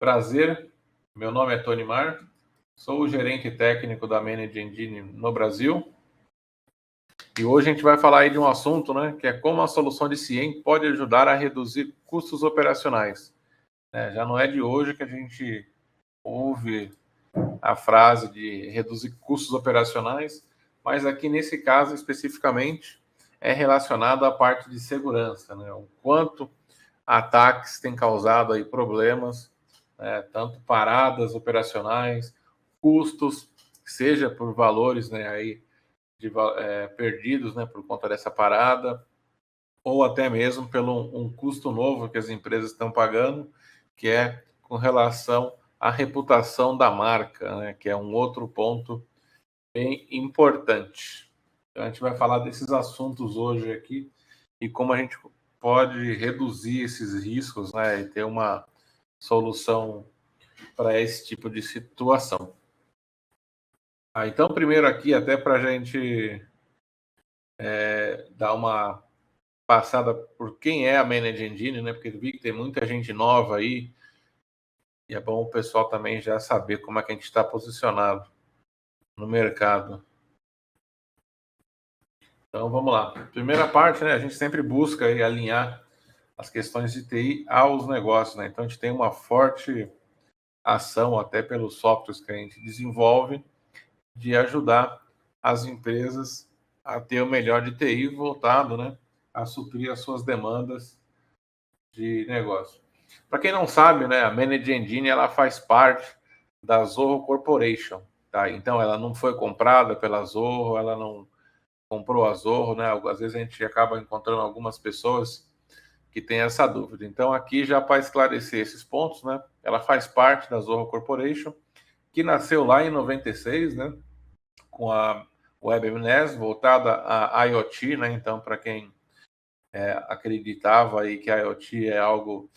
Prazer, meu nome é Tony Mar, sou o gerente técnico da Manage Engine no Brasil. E hoje a gente vai falar aí de um assunto, né, que é como a solução de CIEM pode ajudar a reduzir custos operacionais. Já não é de hoje que a gente ouve a frase de reduzir custos operacionais, mas aqui nesse caso especificamente é relacionado à parte de segurança, né, o quanto ataques têm causado aí problemas, tanto paradas operacionais, custos, seja por valores, né, aí perdidos, né, por conta dessa parada, ou até mesmo pelo um custo novo que as empresas estão pagando, que é com relação à reputação da marca, né, que é um outro ponto bem importante. Então, a gente vai falar desses assuntos hoje aqui e como a gente pode reduzir esses riscos, né, e ter uma solução para esse tipo de situação. Então, primeiro aqui, até para a gente dar uma passada por quem é a Manage Engine, né? Porque eu vi que tem muita gente nova aí e é bom o pessoal também já saber como é que a gente está posicionado no mercado. Então vamos lá. Primeira parte, né? A gente sempre busca aí alinhar as questões de TI aos negócios, né? Então a gente tem uma forte ação até pelos softwares que a gente desenvolve de ajudar as empresas a ter o melhor de TI voltado, né, a suprir as suas demandas de negócio. Para quem não sabe, né, a Manage Engine ela faz parte da Zorro Corporation, tá? Então ela não foi comprada pela Zorro, ela não comprou a Zorro, né? Às vezes a gente acaba encontrando algumas pessoas que têm essa dúvida. Então aqui já para esclarecer esses pontos, né? Ela faz parte da Zorro Corporation, que nasceu lá em 96, né? Com a WebMNES voltada a IoT, né? Então para quem acreditava aí que a IoT é algo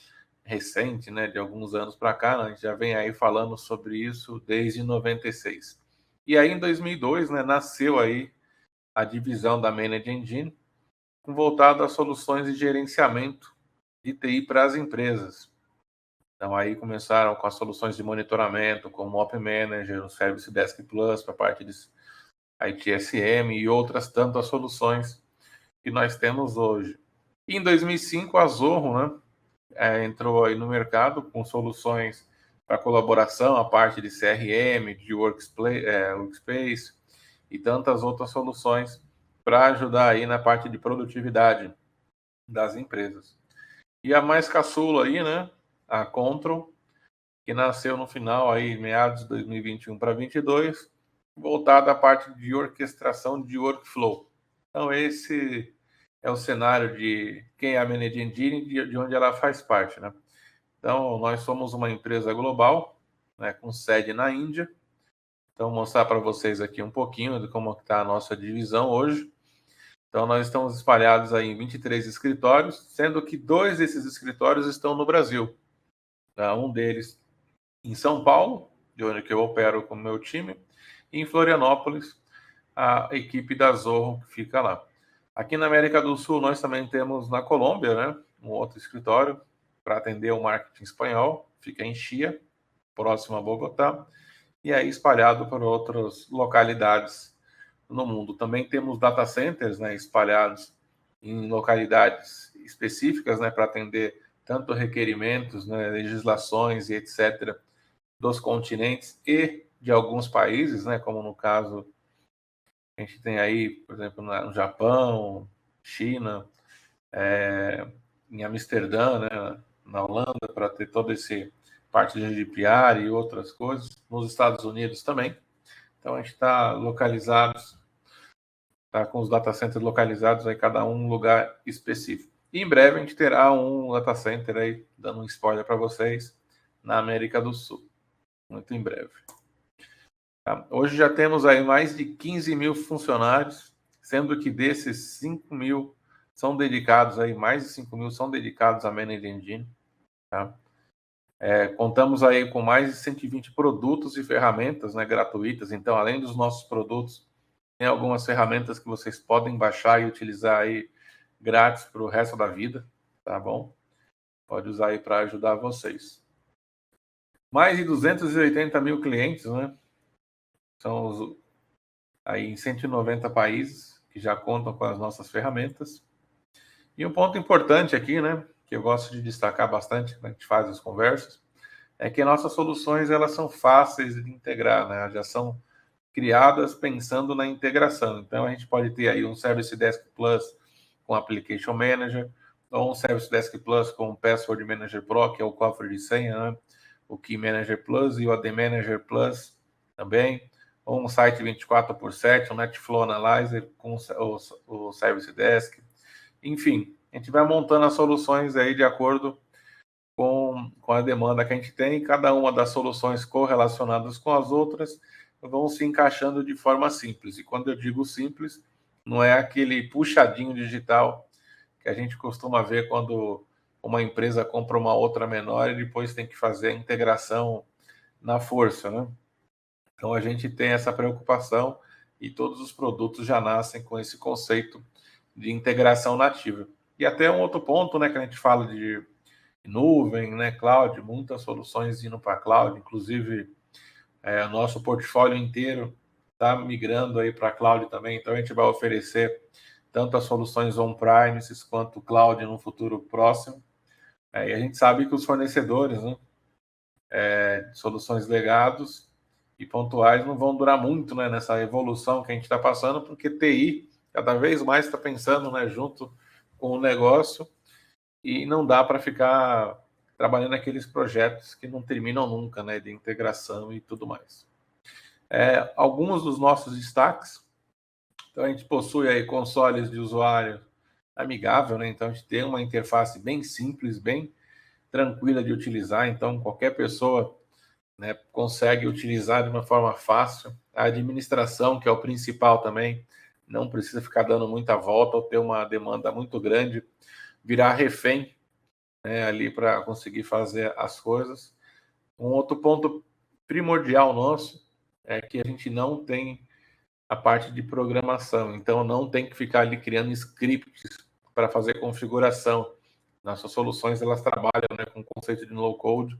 recente, né, de alguns anos para cá, né, a gente já vem aí falando sobre isso desde 96. E aí em 2002, né, nasceu aí a divisão da Manage Engine, voltada a soluções de gerenciamento de TI para as empresas. Então aí começaram com as soluções de monitoramento, como o Op Manager, o Service Desk Plus para a parte de ITSM e outras tantas soluções que nós temos hoje. E em 2005 a Zorro, né, entrou aí no mercado com soluções para colaboração, a parte de CRM, de Workspace e tantas outras soluções para ajudar aí na parte de produtividade das empresas. E a mais caçula aí, né, a Control, que nasceu no final aí, meados de 2021 para 2022, voltada à parte de orquestração de workflow. Então esse é o cenário de quem é a Manage Engine e de onde ela faz parte, né? Então, nós somos uma empresa global, né, com sede na Índia. Então, vou mostrar para vocês aqui um pouquinho de como está a nossa divisão hoje. Então, nós estamos espalhados aí em 23 escritórios, sendo que 2 desses escritórios estão no Brasil. Tá? Um deles em São Paulo, de onde que eu opero com o meu time, e em Florianópolis, a equipe da Zorro que fica lá. Aqui na América do Sul, nós também temos na Colômbia, né, um outro escritório para atender o marketing espanhol, fica em Chía, próximo a Bogotá, e aí espalhado por outras localidades no mundo. Também temos data centers, né, espalhados em localidades específicas, né, para atender tanto requerimentos, né, legislações e etc. dos continentes e de alguns países, né, como no caso a gente tem aí, por exemplo, no Japão, China, em Amsterdã, né, na Holanda, para ter todo esse parte de GDPR e outras coisas, nos Estados Unidos também. Então a gente está localizados, está com os data centers localizados aí cada um lugar específico. E em breve a gente terá um data center aí, dando um spoiler para vocês, na América do Sul. Muito em breve. Tá? Hoje já temos aí mais de 15 mil funcionários, sendo que desses 5 mil são dedicados aí, mais de 5 mil são dedicados à Manage Engine. Tá? Contamos aí com mais de 120 produtos e ferramentas, né, gratuitas. Então, além dos nossos produtos, tem algumas ferramentas que vocês podem baixar e utilizar aí grátis para o resto da vida, tá bom? Pode usar aí para ajudar vocês. Mais de 280 mil clientes, né? São aí em 190 países que já contam com as nossas ferramentas. E um ponto importante aqui, né, que eu gosto de destacar bastante quando a gente faz as conversas, é que nossas soluções elas são fáceis de integrar, né? Já são criadas pensando na integração. Então a gente pode ter aí um Service Desk Plus com Application Manager, ou um Service Desk Plus com Password Manager Pro, que é o cofre de senha, né? O Key Manager Plus e o AD Manager Plus também, ou um site 24/7, um Netflow Analyzer com o Service Desk. Enfim, a gente vai montando as soluções aí de acordo com a demanda que a gente tem, e cada uma das soluções correlacionadas com as outras vão se encaixando de forma simples. E quando eu digo simples, não é aquele puxadinho digital que a gente costuma ver quando uma empresa compra uma outra menor e depois tem que fazer a integração na força, né? Então a gente tem essa preocupação e todos os produtos já nascem com esse conceito de integração nativa. E até um outro ponto, né, que a gente fala de nuvem, né, cloud, muitas soluções indo para cloud, inclusive o nosso portfólio inteiro está migrando aí para cloud também, então a gente vai oferecer tanto as soluções on-premises quanto cloud no futuro próximo. E a gente sabe que os fornecedores, né, de soluções legados e pontuais não vão durar muito, né, nessa evolução que a gente está passando, porque TI cada vez mais está pensando, né, junto com o negócio, e não dá para ficar trabalhando naqueles projetos que não terminam nunca, né, de integração e tudo mais. Alguns dos nossos destaques, então a gente possui aí consoles de usuário amigável, né, então a gente tem uma interface bem simples, bem tranquila de utilizar, então qualquer pessoa, né, consegue utilizar de uma forma fácil. A administração, que é o principal também, não precisa ficar dando muita volta ou ter uma demanda muito grande, virar refém, né, ali para conseguir fazer as coisas. Um outro ponto primordial nosso é que a gente não tem a parte de programação, então não tem que ficar ali criando scripts para fazer configuração. Nossas soluções elas trabalham, né, com o conceito de low code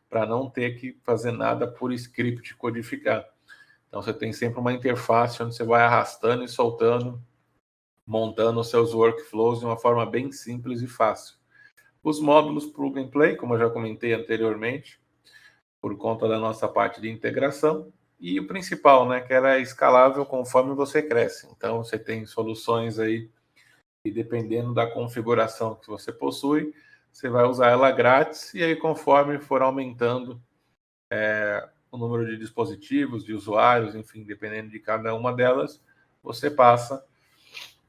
para não ter que fazer nada por script codificar. Então você tem sempre uma interface onde você vai arrastando e soltando, montando os seus workflows de uma forma bem simples e fácil. Os módulos plug and play, como eu já comentei anteriormente, por conta da nossa parte de integração, e o principal, né, que ela é escalável conforme você cresce. Então você tem soluções aí e dependendo da configuração que você possui, você vai usar ela grátis, e aí conforme for aumentando o número de dispositivos, de usuários, enfim, dependendo de cada uma delas, você passa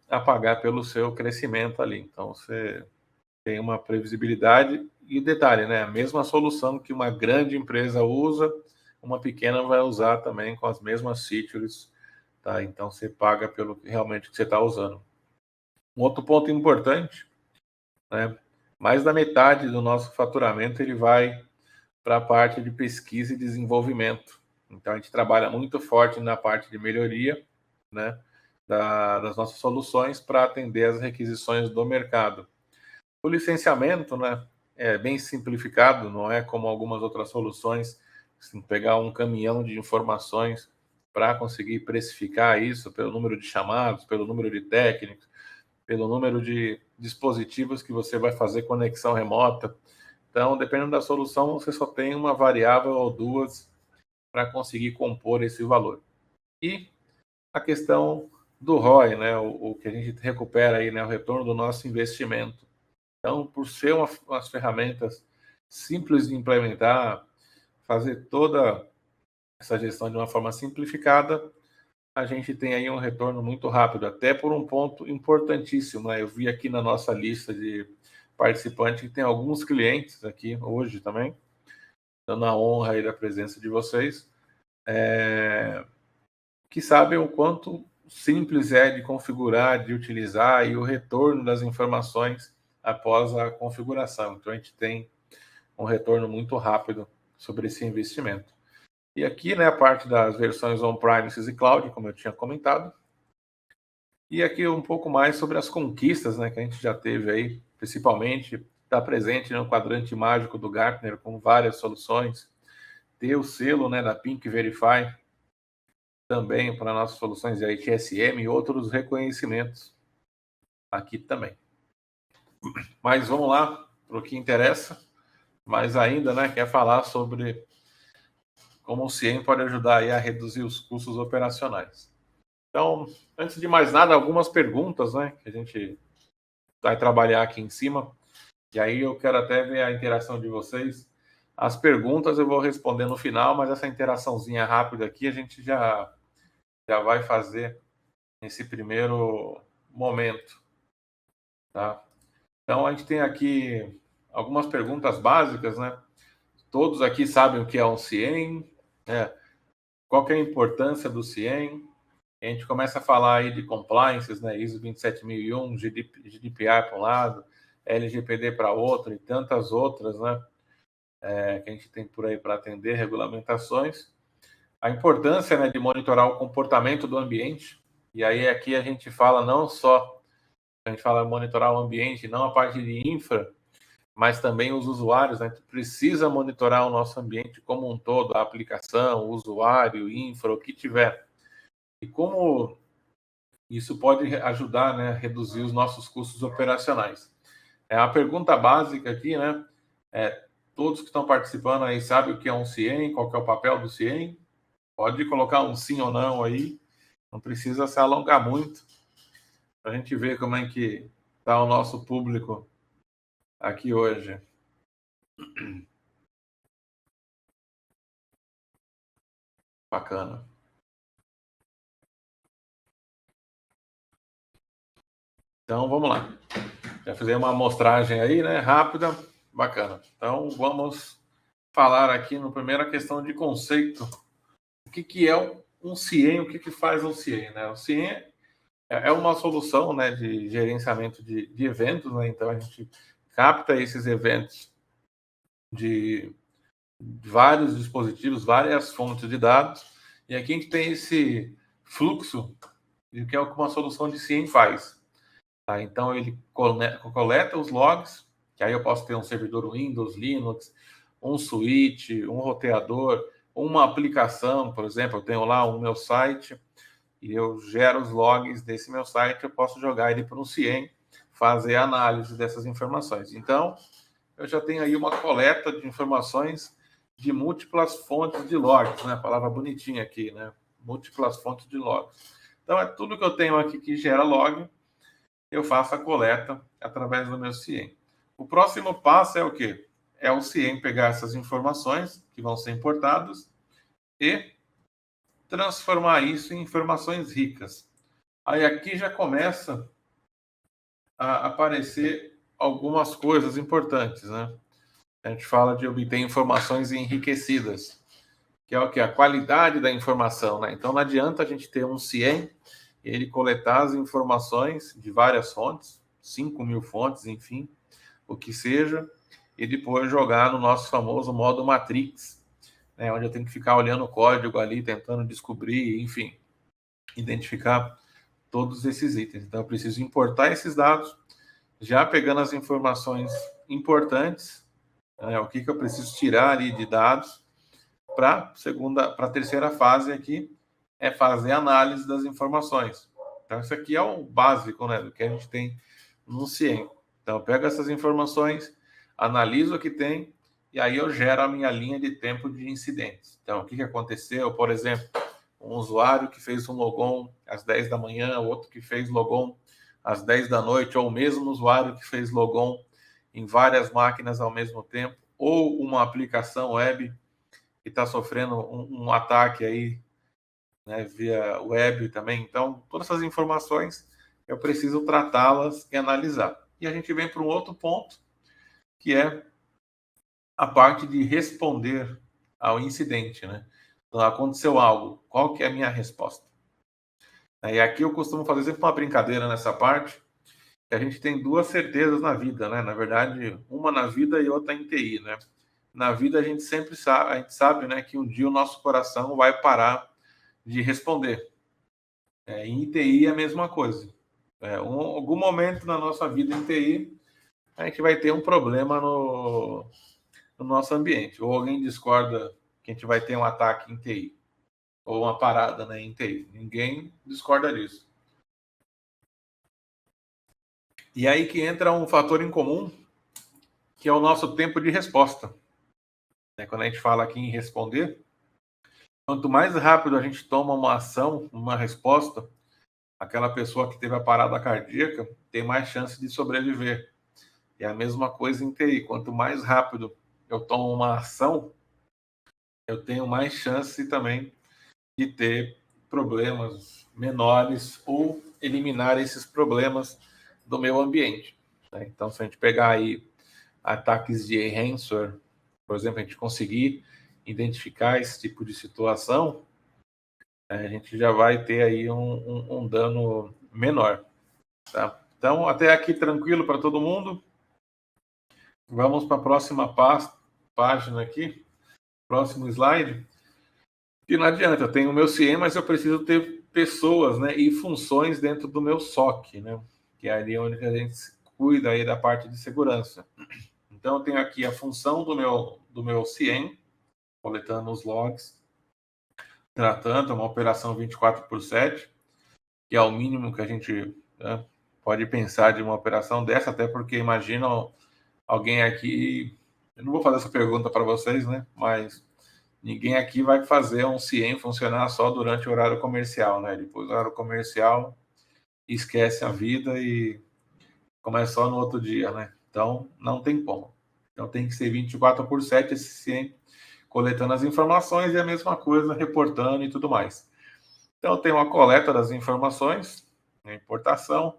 a pagar pelo seu crescimento ali. Então você tem uma previsibilidade e detalhe, né? A mesma solução que uma grande empresa usa, uma pequena vai usar também com as mesmas features, tá? Então você paga pelo que realmente que você está usando. Um outro ponto importante, né? Mais da metade do nosso faturamento ele vai para a parte de pesquisa e desenvolvimento. Então a gente trabalha muito forte na parte de melhoria, né, das nossas soluções para atender as requisições do mercado. O licenciamento, né, é bem simplificado, não é como algumas outras soluções, você tem que pegar um caminhão de informações para conseguir precificar isso pelo número de chamados, pelo número de técnicos, pelo número de dispositivos que você vai fazer conexão remota. Então, dependendo da solução, você só tem uma variável ou duas para conseguir compor esse valor. E a questão do ROI, né, o que a gente recupera aí, né, o retorno do nosso investimento. Então, por ser umas ferramentas simples de implementar, fazer toda essa gestão de uma forma simplificada, a gente tem aí um retorno muito rápido, até por um ponto importantíssimo, né? Eu vi aqui na nossa lista de participantes que tem alguns clientes aqui hoje também, dando a honra aí da presença de vocês, que sabem o quanto simples é de configurar, de utilizar e o retorno das informações após a configuração. Então a gente tem um retorno muito rápido sobre esse investimento. E aqui, né, a parte das versões on-premises e cloud, como eu tinha comentado. E aqui um pouco mais sobre as conquistas, né, que a gente já teve aí, principalmente está presente no quadrante mágico do Gartner com várias soluções. ter o selo, né, da Pink Verify também para nossas soluções de ITSM e outros reconhecimentos aqui também. Mas vamos lá para o que interessa. Mas ainda, né, quer falar sobre como o CIEM pode ajudar aí a reduzir os custos operacionais. Então, antes de mais nada, algumas perguntas, né, que a gente vai trabalhar aqui em cima. E aí eu quero até ver a interação de vocês. As perguntas eu vou responder no final, mas essa interaçãozinha rápida aqui a gente já vai fazer nesse primeiro momento, tá? Então a gente tem aqui algumas perguntas básicas, né? Todos aqui sabem o que é um CIEM, né? Qual que é a importância do CIEM? A gente começa a falar aí de compliances, né? ISO 27001, GDPR para um lado, LGPD para outro e tantas outras, né? Que a gente tem por aí para atender, regulamentações. A importância, né, de monitorar o comportamento do ambiente. E aí aqui a gente fala não só, a gente fala monitorar o ambiente, não a parte de infra, mas também os usuários, né? A gente precisa monitorar o nosso ambiente como um todo, a aplicação, o usuário, infra, o que tiver. E como isso pode ajudar, né, a reduzir os nossos custos operacionais. A pergunta básica aqui, né? Todos que estão participando aí sabem o que é um CIEM, qual que é o papel do CIEM. Pode colocar um sim ou não aí, não precisa se alongar muito, para a gente ver como é que está o nosso público aqui hoje. Bacana. Então, vamos lá. Já fizemos uma amostragem aí, né? Rápida, bacana. Então, vamos falar aqui na primeira questão de conceito. O que é um CIEM, o que faz um CIEM, né? O CIEM é uma solução, né, de gerenciamento de eventos, né? Então, a gente capta esses eventos de vários dispositivos, várias fontes de dados, e aqui a gente tem esse fluxo de que é o que uma solução de CIEM faz. Tá? Então, ele coleta os logs, que aí eu posso ter um servidor Windows, Linux, um switch, um roteador, uma aplicação, por exemplo, eu tenho lá o meu site, e eu gero os logs desse meu site, eu posso jogar ele para um CIEM, fazer análise dessas informações. Então, eu já tenho aí uma coleta de informações de múltiplas fontes de logs, né? A palavra bonitinha aqui, né? Múltiplas fontes de logs. Então, é tudo que eu tenho aqui que gera log, eu faço a coleta através do meu CIEM. O próximo passo é o quê? É o CIEM pegar essas informações que vão ser importadas e transformar isso em informações ricas. Aí aqui já começa a aparecer algumas coisas importantes, né? A gente fala de obter informações enriquecidas, que é o que? A qualidade da informação, né? Então não adianta a gente ter um CIEM e ele coletar as informações de várias fontes, 5.000 fontes, enfim, o que seja, e depois jogar no nosso famoso modo Matrix, né? Onde eu tenho que ficar olhando o código ali, tentando descobrir, enfim, identificar todos esses itens. Então eu preciso importar esses dados, já pegando as informações importantes, né? O que eu preciso tirar ali de dados, para a terceira fase aqui, é fazer análise das informações. Então, isso aqui é o básico, né, do que a gente tem no CIEM. Então, eu pego essas informações, analiso o que tem, e aí eu gero a minha linha de tempo de incidentes. Então, o que aconteceu? Por exemplo, um usuário que fez um logon às 10 da manhã, outro que fez logon às 10 da noite, ou o mesmo usuário que fez logon em várias máquinas ao mesmo tempo, ou uma aplicação web que está sofrendo um ataque aí, né, via web também. Então, todas essas informações eu preciso tratá-las e analisar. E a gente vem para um outro ponto, que é a parte de responder ao incidente, né? Então, aconteceu algo, qual que é a minha resposta? E aqui eu costumo fazer sempre uma brincadeira nessa parte, que a gente tem duas certezas na vida, né? Na verdade, uma na vida e outra em TI, né? Na vida a gente sempre sabe, a gente sabe, né, que um dia o nosso coração vai parar de responder. Em TI é a mesma coisa. Algum momento na nossa vida em TI a gente vai ter um problema no nosso ambiente. Ou alguém discorda que a gente vai ter um ataque em TI, ou uma parada, né, em TI. Ninguém discorda disso. E aí que entra um fator em comum, que é o nosso tempo de resposta. Quando a gente fala aqui em responder, quanto mais rápido a gente toma uma ação, uma resposta, aquela pessoa que teve a parada cardíaca tem mais chance de sobreviver. E a mesma coisa em TI. Quanto mais rápido eu tomo uma ação, eu tenho mais chance também de ter problemas menores ou eliminar esses problemas do meu ambiente. Então, se a gente pegar aí ataques de ransomware, por exemplo, a gente conseguir identificar esse tipo de situação, a gente já vai ter aí um dano menor. Tá? Então, até aqui tranquilo para todo mundo. Vamos para a próxima página aqui, próximo slide. E não adianta, eu tenho o meu CIEM, mas eu preciso ter pessoas, né, e funções dentro do meu SOC, né, que é ali onde a gente cuida aí da parte de segurança. Então, eu tenho aqui a função do meu CIEM, coletando os logs, tratando uma operação 24/7, que é o mínimo que a gente, né, pode pensar de uma operação dessa, até porque imagina alguém aqui, eu não vou fazer essa pergunta para vocês, né, mas ninguém aqui vai fazer um CIEM funcionar só durante o horário comercial, né? Depois do horário comercial, esquece a vida e começa só no outro dia, né? Então, não tem como. Então, tem que ser 24/7 esse CIEM, coletando as informações e a mesma coisa, reportando e tudo mais. Então, tem uma coleta das informações, a importação,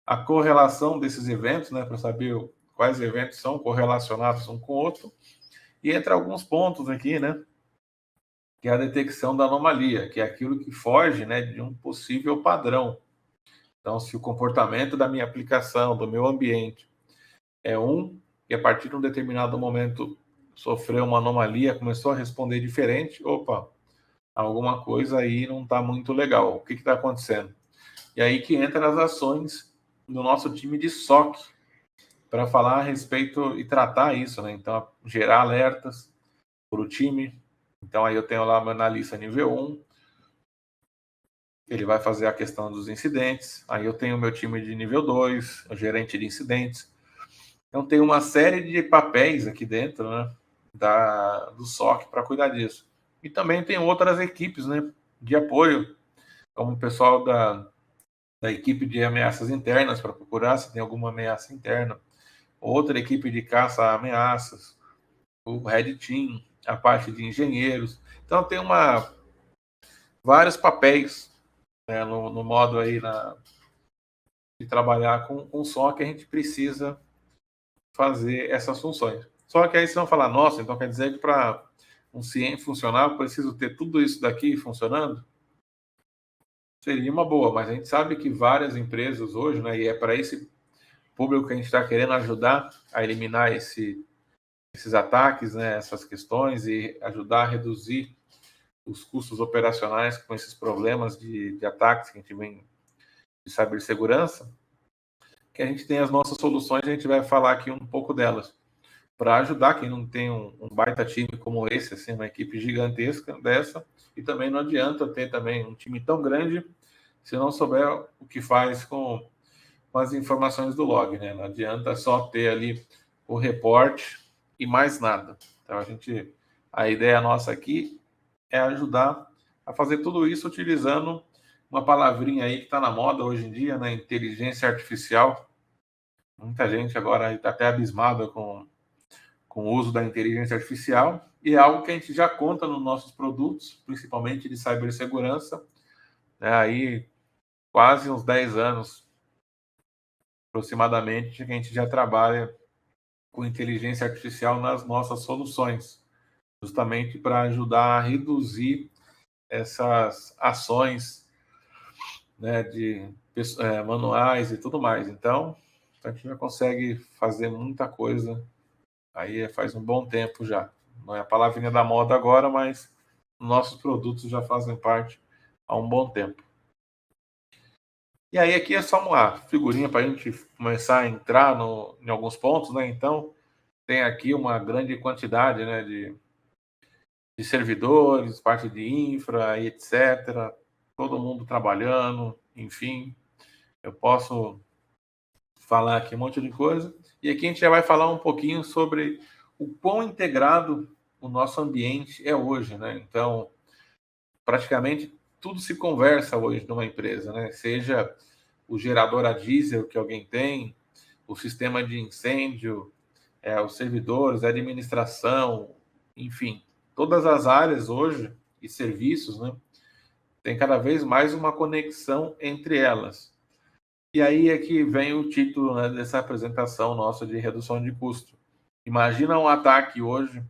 a correlação desses eventos, né? Para saber quais eventos são correlacionados um com o outro. E entre alguns pontos aqui, né? Que é a detecção da anomalia, que é aquilo que foge, né, de um possível padrão. Então, se o comportamento da minha aplicação, do meu ambiente, é e a partir de um determinado momento sofreu uma anomalia, começou a responder diferente, opa, alguma coisa aí não está muito legal. O que está acontecendo? E aí que entra as ações do nosso time de SOC, para falar a respeito e tratar isso, né? Então, gerar alertas para o time. Então, aí eu tenho lá meu analista nível 1, ele vai fazer a questão dos incidentes. Aí eu tenho o meu time de nível 2, o gerente de incidentes. Então, tem uma série de papéis aqui dentro, né, do SOC para cuidar disso. E também tem outras equipes, né, de apoio, como o pessoal da equipe de ameaças internas, para procurar se tem alguma ameaça interna. Outra equipe de caça a ameaças, o Red Team, a parte de engenheiros. Então, tem vários papéis, né, no modo aí de trabalhar com SOC, a gente precisa fazer essas funções. Só que aí vocês vão falar, nossa, então quer dizer que para um CIEM funcionar, eu preciso ter tudo isso daqui funcionando? Seria uma boa, mas a gente sabe que várias empresas hoje, né, e é para esse público que a gente está querendo ajudar a eliminar esses ataques, né, essas questões, e ajudar a reduzir os custos operacionais com esses problemas de ataques que a gente vem de cibersegurança, que a gente tem as nossas soluções, a gente vai falar aqui um pouco delas, para ajudar quem não tem um baita time como esse, assim, uma equipe gigantesca dessa, e também não adianta ter também um time tão grande se não souber o que faz com as informações do log, né? Não adianta só ter ali o reporte e mais nada. Então a ideia nossa aqui é ajudar a fazer tudo isso utilizando uma palavrinha aí que está na moda hoje em dia, né? Inteligência artificial. Muita gente agora está até abismada com o uso da inteligência artificial, e é algo que a gente já conta nos nossos produtos, principalmente de cibersegurança, né? Aí quase uns 10 anos, aproximadamente, que a gente já trabalha com inteligência artificial nas nossas soluções, justamente para ajudar a reduzir essas ações, né, de manuais e tudo mais. Então, a gente já consegue fazer muita coisa aí faz um bom tempo já. Não é a palavrinha da moda agora, mas nossos produtos já fazem parte há um bom tempo. E aí aqui é só uma figurinha para a gente começar a entrar em alguns pontos, né? Então, tem aqui uma grande quantidade, né, de servidores, parte de infra e etc. Todo mundo trabalhando, enfim. Eu posso falar aqui um monte de coisa. E aqui a gente já vai falar um pouquinho sobre o quão integrado o nosso ambiente é hoje, né? Então, praticamente tudo se conversa hoje numa empresa, né? Seja o gerador a diesel que alguém tem, o sistema de incêndio, os servidores, a administração, enfim, todas as áreas hoje e serviços, né? Tem cada vez mais uma conexão entre elas. E aí é que vem o título, né, dessa apresentação nossa de redução de custo. Imagina um ataque hoje,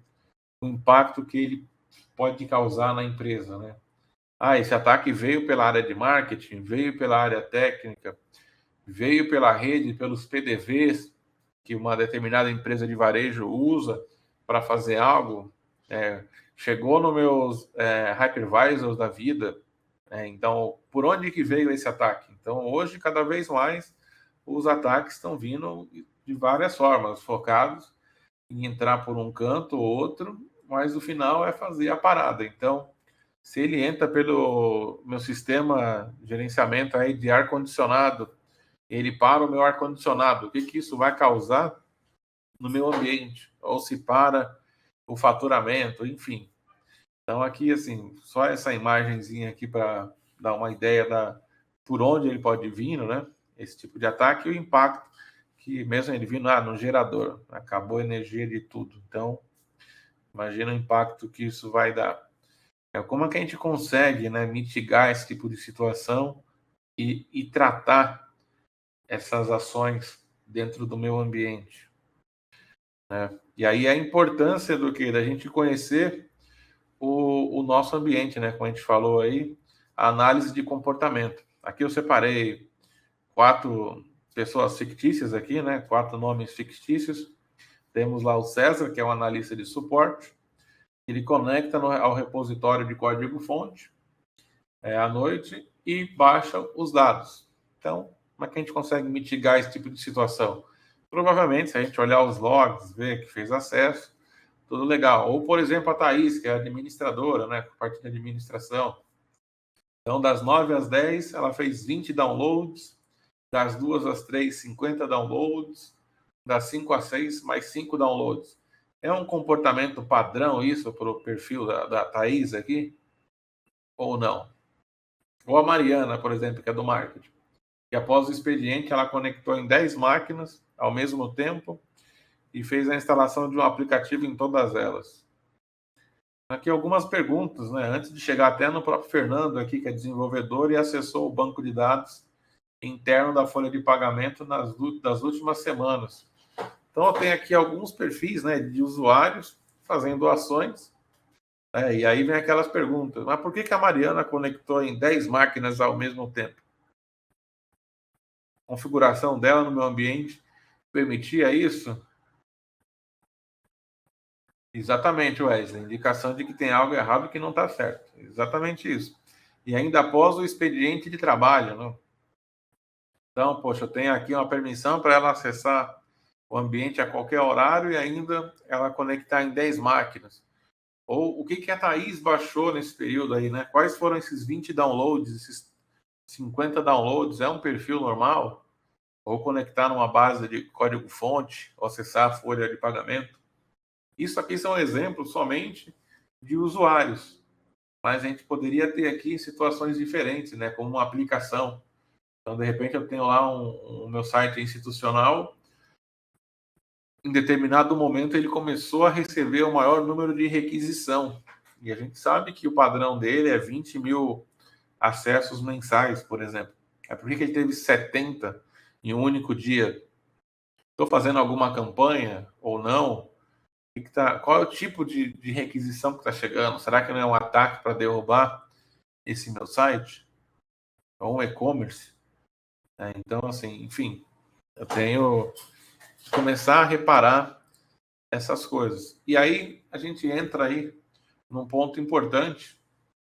o impacto que ele pode causar na empresa, né? Esse ataque veio pela área de marketing, veio pela área técnica, veio pela rede, pelos PDVs que uma determinada empresa de varejo usa para fazer algo, chegou nos meus hypervisors da vida. Então, por onde que veio esse ataque? Então, hoje, cada vez mais, os ataques estão vindo de várias formas, focados em entrar por um canto ou outro, mas o final é fazer a parada. Então, se ele entra pelo meu sistema de gerenciamento aí de ar-condicionado, ele para o meu ar-condicionado, o que que isso vai causar no meu ambiente? Ou se para o faturamento, enfim. Então, aqui, assim, só essa imagenzinha aqui para dar uma ideia por onde ele pode vir, né? Esse tipo de ataque e o impacto que, mesmo ele vindo no gerador, acabou a energia de tudo. Então, imagina o impacto que isso vai dar. Como é que a gente consegue, né, mitigar esse tipo de situação e tratar essas ações dentro do meu ambiente, né? E aí a importância do que? Da gente conhecer o nosso ambiente, né? Como a gente falou aí, a análise de comportamento. Aqui eu separei 4 pessoas fictícias aqui, né? 4 nomes fictícios. Temos lá o César, que é um analista de suporte. Ele conecta ao repositório de código-fonte à noite e baixa os dados. Então, como é que a gente consegue mitigar esse tipo de situação? Provavelmente, se a gente olhar os logs, ver que fez acesso, tudo legal. Ou, por exemplo, a Thaís, que é administradora, né, parte de administração. Então, das 9 às 10, ela fez 20 downloads, das 2 às 3, 50 downloads, das 5 às 6, mais 5 downloads. É um comportamento padrão isso para o perfil da Thaís aqui? Ou não? Ou a Mariana, por exemplo, que é do marketing, que após o expediente ela conectou em 10 máquinas ao mesmo tempo e fez a instalação de um aplicativo em todas elas. Aqui algumas perguntas, né? Antes de chegar até no próprio Fernando aqui, que é desenvolvedor e acessou o banco de dados interno da folha de pagamento das últimas semanas. Então eu tenho aqui alguns perfis, né, de usuários fazendo ações, e aí vem aquelas perguntas. Mas por que a Mariana conectou em 10 máquinas ao mesmo tempo? A configuração dela no meu ambiente permitia isso? Exatamente, Wesley. Indicação de que tem algo errado que não está certo. Exatamente isso. E ainda após o expediente de trabalho, né? Então, poxa, eu tenho aqui uma permissão para ela acessar o ambiente a qualquer horário e ainda ela conectar em 10 máquinas. Ou o que a Thaís baixou nesse período aí, né? Quais foram esses 20 downloads, esses 50 downloads? É um perfil normal? Ou conectar numa base de código-fonte, ou acessar a folha de pagamento? Isso aqui são exemplos somente de usuários, mas a gente poderia ter aqui situações diferentes, né? Como uma aplicação. Então, de repente, eu tenho lá o meu site institucional. Em determinado momento, ele começou a receber o maior número de requisição. E a gente sabe que o padrão dele é 20 mil acessos mensais, por exemplo. Por que ele teve 70 em um único dia? Estou fazendo alguma campanha ou não? Qual é o tipo de requisição que está chegando? Será que não é um ataque para derrubar esse meu site? Ou um e-commerce? Então, assim, enfim, eu tenho que começar a reparar essas coisas. E aí a gente entra aí num ponto importante,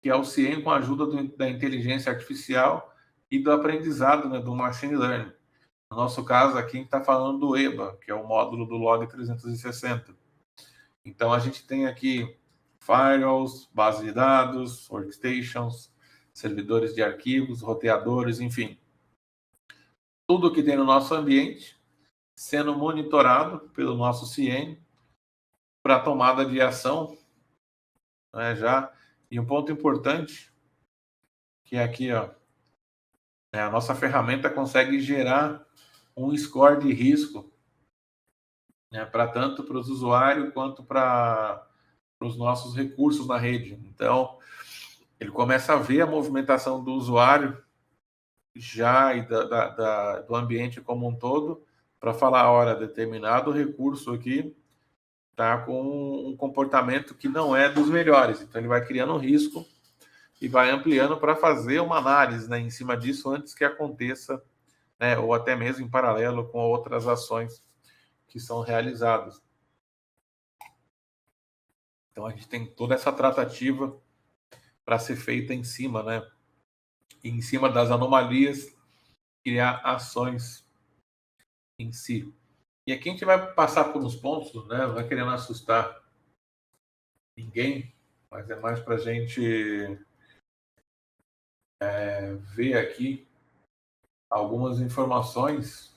que é o CIEM com a ajuda da inteligência artificial e do aprendizado, né, do machine learning. No nosso caso aqui, a gente está falando do EBA, que é o módulo do Log 360. Então, a gente tem aqui firewalls, bases de dados, workstations, servidores de arquivos, roteadores, enfim. Tudo que tem no nosso ambiente sendo monitorado pelo nosso CIEM para tomada de ação, né, já. E um ponto importante, que é aqui, ó, a nossa ferramenta consegue gerar um score de risco, né, para tanto para os usuários quanto para os nossos recursos na rede. Então, ele começa a ver a movimentação do usuário já e do ambiente como um todo, para falar, olha, determinado recurso aqui está com um comportamento que não é dos melhores. Então, ele vai criando um risco e vai ampliando para fazer uma análise, né, em cima disso antes que aconteça, né, ou até mesmo em paralelo com outras ações que são realizadas. Então, a gente tem toda essa tratativa para ser feita em cima, né? E em cima das anomalias, criar ações em si. E aqui a gente vai passar por uns pontos, né? Não vai querendo assustar ninguém, mas é mais para a gente ver aqui algumas informações,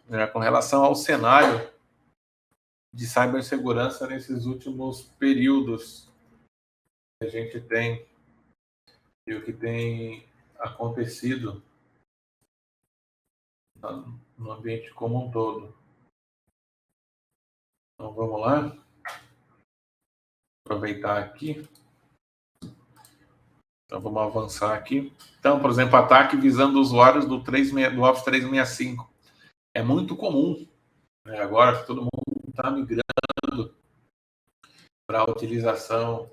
né, com relação ao cenário de cibersegurança nesses últimos períodos que a gente tem e o que tem acontecido no ambiente como um todo. Então vamos lá, aproveitar aqui. Então vamos avançar aqui. Então, por exemplo, ataque visando usuários do Office 365. É muito comum, né? Agora que todo mundo está migrando para a utilização,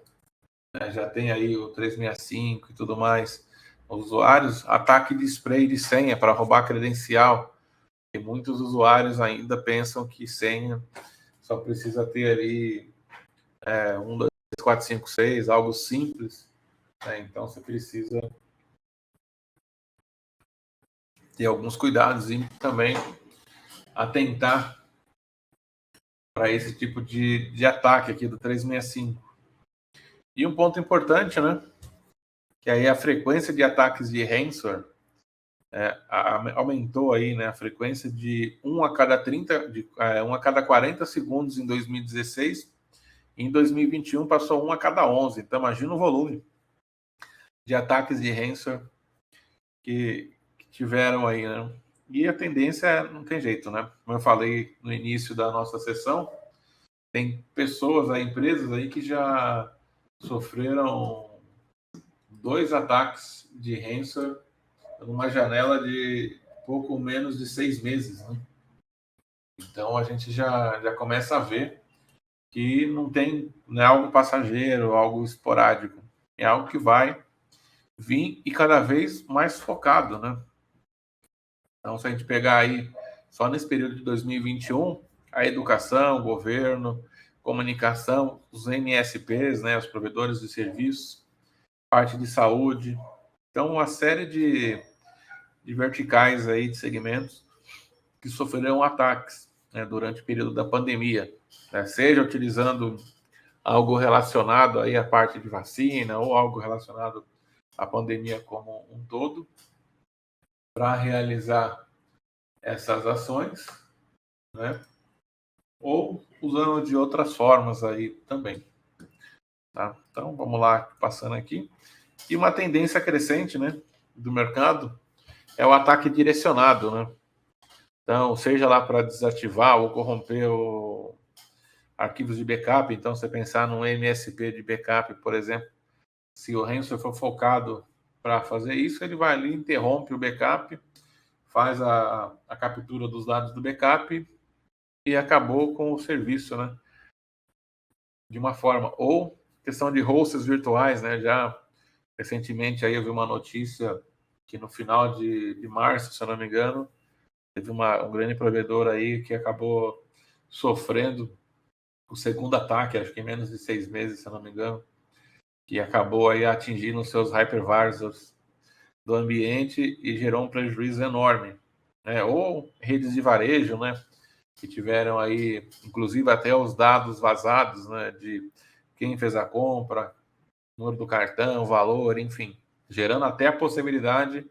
né? Já tem aí o 365 e tudo mais. Os usuários, ataque de spray de senha para roubar credencial. E muitos usuários ainda pensam que senha só precisa ter ali 1, 2, 3, 4, 5, 6, algo simples, né? Então você precisa ter alguns cuidados e também atentar para esse tipo de ataque aqui do 365. E um ponto importante, né? Que aí a frequência de ataques de ransomware aumentou aí, né? A frequência de 1 a cada 1 a cada 40 segundos em 2016. E em 2021 passou 1 a cada 11. Então imagina o volume de ataques de ransomware que tiveram aí, né? E a tendência não tem jeito, né? Como eu falei no início da nossa sessão, tem pessoas, aí, empresas aí que já sofreram 2 ataques de ransomware numa janela de pouco menos de 6 meses, né? Então a gente já começa a ver que não é algo passageiro, algo esporádico, é algo que vai vir e cada vez mais focado, né? Então, se a gente pegar aí, só nesse período de 2021, a educação, o governo, comunicação, os MSPs, né, os provedores de serviços, parte de saúde. Então, uma série de verticais aí, de segmentos que sofreram ataques, né, durante o período da pandemia, né, seja utilizando algo relacionado aí à parte de vacina ou algo relacionado à pandemia como um todo, para realizar essas ações, né? Ou usando de outras formas aí também, tá? Então, vamos lá, passando aqui. E uma tendência crescente, né, do mercado é o ataque direcionado, né? Então, seja lá para desativar ou corromper arquivos de backup. Então, você pensar num MSP de backup, por exemplo, se o ransomware for focado para fazer isso, ele vai ali, interrompe o backup, faz a captura dos dados do backup e acabou com o serviço, né? De uma forma. Ou questão de hosts virtuais, né? Já recentemente aí eu vi uma notícia que no final de março, se eu não me engano, teve um grande provedor aí que acabou sofrendo o segundo ataque, acho que em menos de 6 meses, se eu não me engano, que acabou aí atingindo os seus hypervisors do ambiente e gerou um prejuízo enorme, né? Ou redes de varejo, né, que tiveram aí, inclusive até os dados vazados, né, de quem fez a compra, número do cartão, valor, enfim, gerando até a possibilidade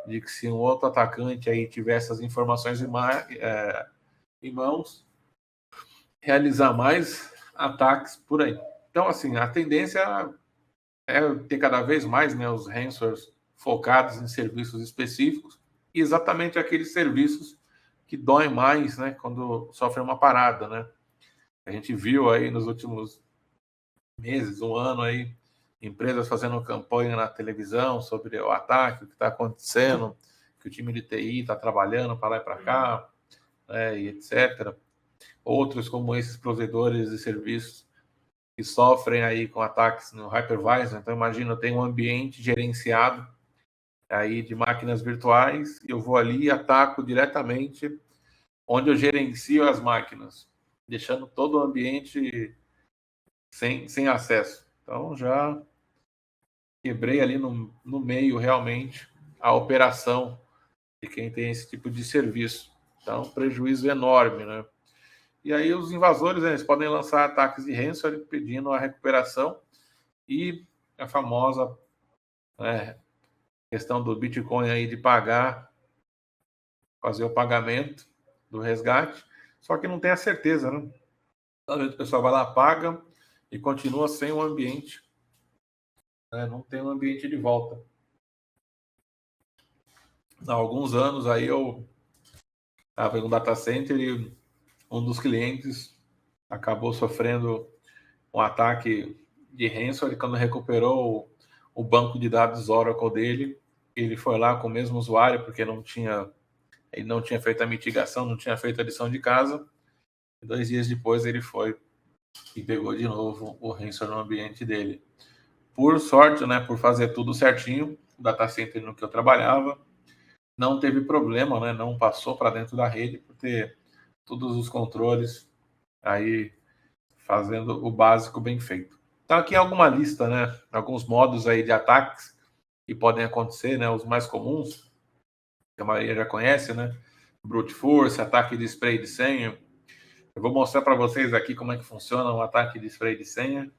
de que se um outro atacante aí tiver essas informações em mãos, realizar mais ataques por aí. Então, assim, a tendência é ter cada vez mais, né, os ransomwares focados em serviços específicos e exatamente aqueles serviços que doem mais, né, quando sofre uma parada, né? A gente viu aí nos últimos meses, um ano aí, empresas fazendo campanha na televisão sobre o ataque, o que está acontecendo, que o time de TI está trabalhando para lá e para cá, e etc. Outros, como esses provedores de serviços que sofrem aí com ataques no hypervisor. Então, imagina, eu tenho um ambiente gerenciado aí de máquinas virtuais, eu vou ali e ataco diretamente onde eu gerencio as máquinas, deixando todo o ambiente sem acesso. Então, já quebrei ali no meio, realmente, a operação de quem tem esse tipo de serviço. Então, prejuízo enorme, né? E aí os invasores, eles podem lançar ataques de ransomware pedindo a recuperação e a famosa questão do Bitcoin aí de fazer o pagamento do resgate, só que não tem a certeza, né? Às vezes o pessoal vai lá, paga e continua sem o ambiente, né? Não tem um ambiente de volta. Há alguns anos aí eu estava em um data center e um dos clientes acabou sofrendo um ataque de ransomware. Quando recuperou o banco de dados Oracle dele, ele foi lá com o mesmo usuário, porque ele não tinha feito a mitigação, não tinha feito a lição de casa. E 2 dias depois ele foi e pegou de novo o ransomware no ambiente dele. Por sorte, né, por fazer tudo certinho, o data center no que eu trabalhava não teve problema, né, não passou para dentro da rede, por ter todos os controles aí fazendo o básico bem feito. Então aqui é alguma lista, né, alguns modos aí de ataques que podem acontecer, né, os mais comuns, que a maioria já conhece, né, brute force, ataque de spray de senha. Eu vou mostrar para vocês aqui como é que funciona um ataque de spray de senha.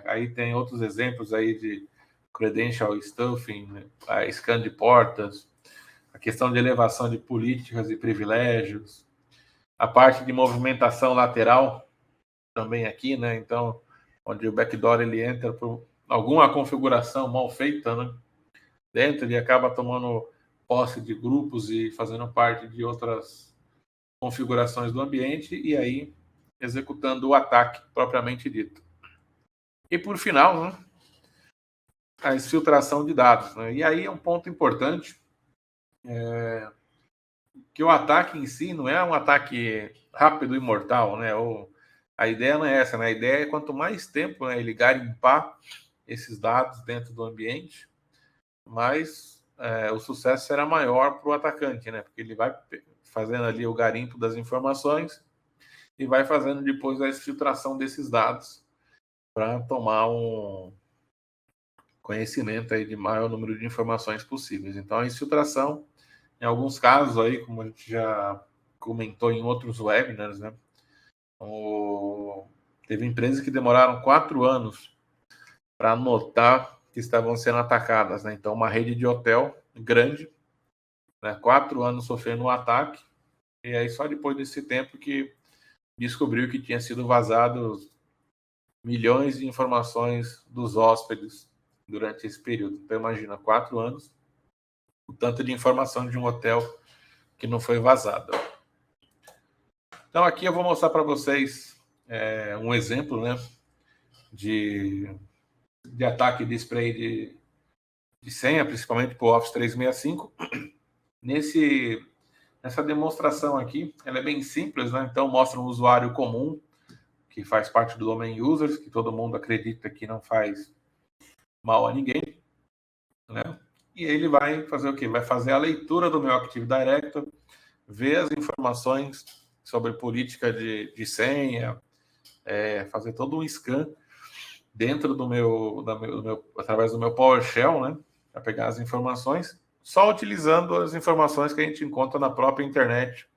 Aí tem outros exemplos aí de credential stuffing, né, a scan de portas, a questão de elevação de políticas e privilégios, a parte de movimentação lateral também aqui, né? Então, onde o backdoor ele entra por alguma configuração mal feita, né? Dentro ele acaba tomando posse de grupos e fazendo parte de outras configurações do ambiente e aí executando o ataque propriamente dito. E por final, né, a exfiltração de dados, né? E aí é um ponto importante, que o ataque em si não é um ataque rápido e mortal, né? A ideia não é essa, né? A ideia é quanto mais tempo, né, ele garimpar esses dados dentro do ambiente, mais o sucesso será maior para o atacante, né? Porque ele vai fazendo ali o garimpo das informações e vai fazendo depois a exfiltração desses dados para tomar um conhecimento aí de maior número de informações possíveis. Então, a exfiltração, em alguns casos aí, como a gente já comentou em outros webinars, né? Teve empresas que demoraram 4 anos para notar que estavam sendo atacadas, né? Então, uma rede de hotel grande, né? 4 anos sofrendo um ataque, e aí só depois desse tempo que descobriu que tinha sido vazado milhões de informações dos hóspedes durante esse período. Então, imagina, 4 anos, o tanto de informação de um hotel que não foi vazada. Então, aqui eu vou mostrar para vocês um exemplo, né, de ataque de spray de senha, principalmente para o Office 365. Nessa demonstração aqui, ela é bem simples, né? Então, mostra um usuário comum, que faz parte do domain users, que todo mundo acredita que não faz mal a ninguém, né? E ele vai fazer o quê? Vai fazer a leitura do meu Active Directory, ver as informações sobre política de senha, fazer todo um scan dentro através do meu PowerShell, né? Para pegar as informações, só utilizando as informações que a gente encontra na própria internet,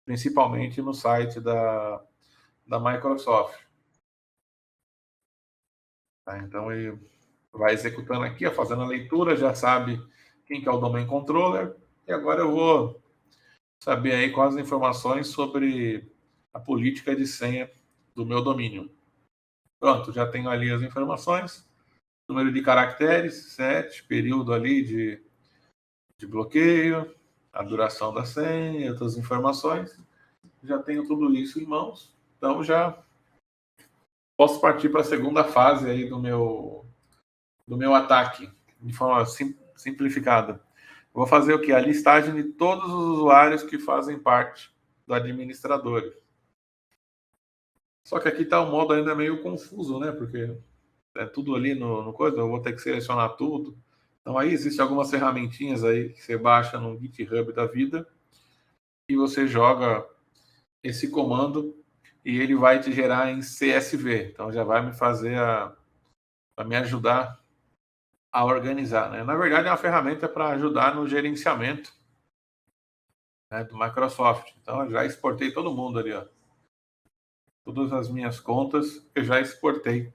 principalmente no site da Microsoft. Tá? Então ele vai executando aqui, fazendo a leitura, já sabe quem que é o domain controller, e agora eu vou saber aí quais as informações sobre a política de senha do meu domínio. Pronto, já tenho ali as informações, número de caracteres, 7, período ali de bloqueio, a duração da senha, outras informações. Já tenho tudo isso em mãos, então já posso partir para a segunda fase aí do meu ataque, de forma simplificada. Vou fazer o quê? A listagem de todos os usuários que fazem parte do administrador. Só que aqui está o modo ainda meio confuso, né? Porque é tudo ali no coisa, eu vou ter que selecionar tudo. Então aí existem algumas ferramentinhas aí que você baixa no GitHub da vida e você joga esse comando e ele vai te gerar em CSV. Então já vai me fazer a me ajudar a organizar, né? Na verdade é uma ferramenta para ajudar no gerenciamento, né, do Microsoft. Então eu já exportei todo mundo ali, ó. Todas as minhas contas eu já exportei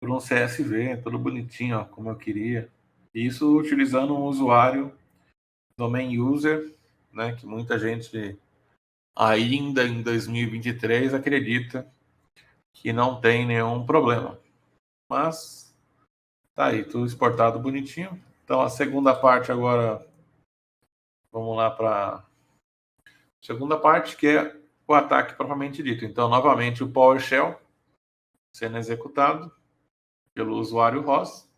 por um CSV, tudo bonitinho, ó, como eu queria. Isso utilizando um usuário domain user, né, que muita gente ainda em 2023 acredita que não tem nenhum problema. Mas tá aí, tudo exportado bonitinho. Então a segunda parte agora, vamos lá para a segunda parte, que é o ataque propriamente dito. Então, novamente, o PowerShell sendo executado pelo usuário ROS.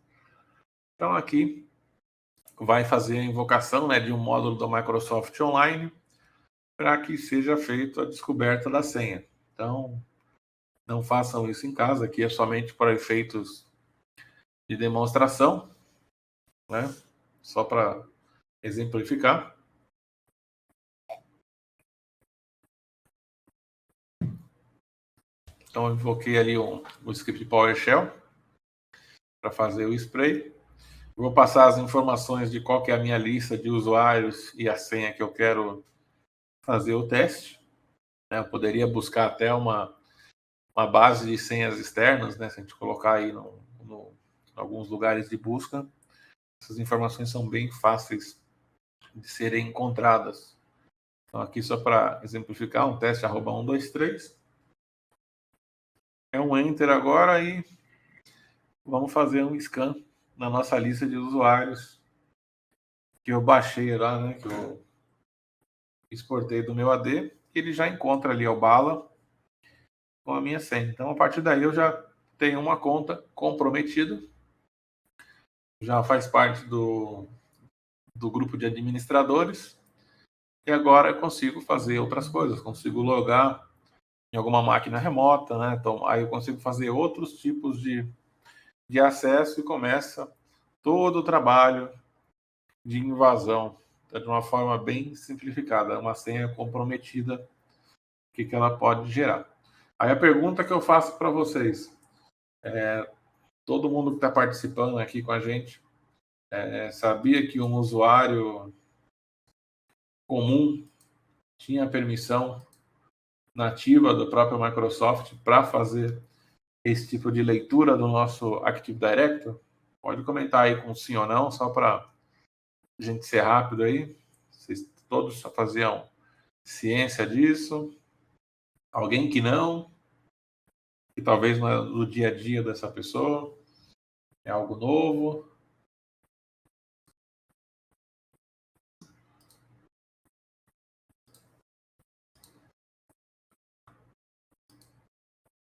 Então aqui vai fazer a invocação, né, de um módulo da Microsoft Online para que seja feita a descoberta da senha. Então, não façam isso em casa, aqui é somente para efeitos de demonstração, né? Só para exemplificar. Então, eu invoquei ali o script PowerShell para fazer o spray. Vou passar as informações de qual que é a minha lista de usuários e a senha que eu quero fazer o teste. Eu poderia buscar até uma base de senhas externas, né? Se a gente colocar aí em alguns lugares de busca, essas informações são bem fáceis de serem encontradas. Então, aqui só para exemplificar, um teste @123. É um enter agora e vamos fazer um scan na nossa lista de usuários que eu baixei lá, né? Que eu exportei do meu AD. Ele já encontra ali o bala com a minha senha. Então, a partir daí, eu já tenho uma conta comprometida. Já faz parte do grupo de administradores. E agora eu consigo fazer outras coisas. Consigo logar em alguma máquina remota, né? Então, aí eu consigo fazer outros tipos de acesso e começa todo o trabalho de invasão, tá? De uma forma bem simplificada, uma senha comprometida, o que ela pode gerar. Aí a pergunta que eu faço para vocês, todo mundo que está participando aqui com a gente, sabia que um usuário comum tinha permissão nativa do próprio Microsoft para fazer esse tipo de leitura do nosso Active Directory? Pode comentar aí com sim ou não, só para a gente ser rápido aí. Vocês todos faziam ciência disso? Alguém que não? Que talvez não é do dia a dia dessa pessoa? É algo novo?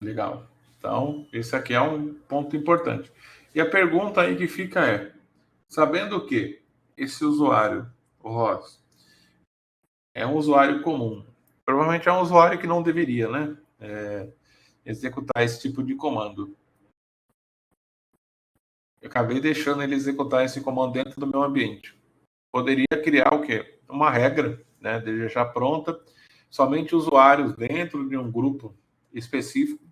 Legal. Então, esse aqui é um ponto importante. E a pergunta aí que fica é, sabendo que esse usuário, o Ross, é um usuário comum, provavelmente é um usuário que não deveria, né, executar esse tipo de comando. Eu acabei deixando ele executar esse comando dentro do meu ambiente. Poderia criar o quê? Uma regra, né, deixar pronta. Somente usuários dentro de um grupo específico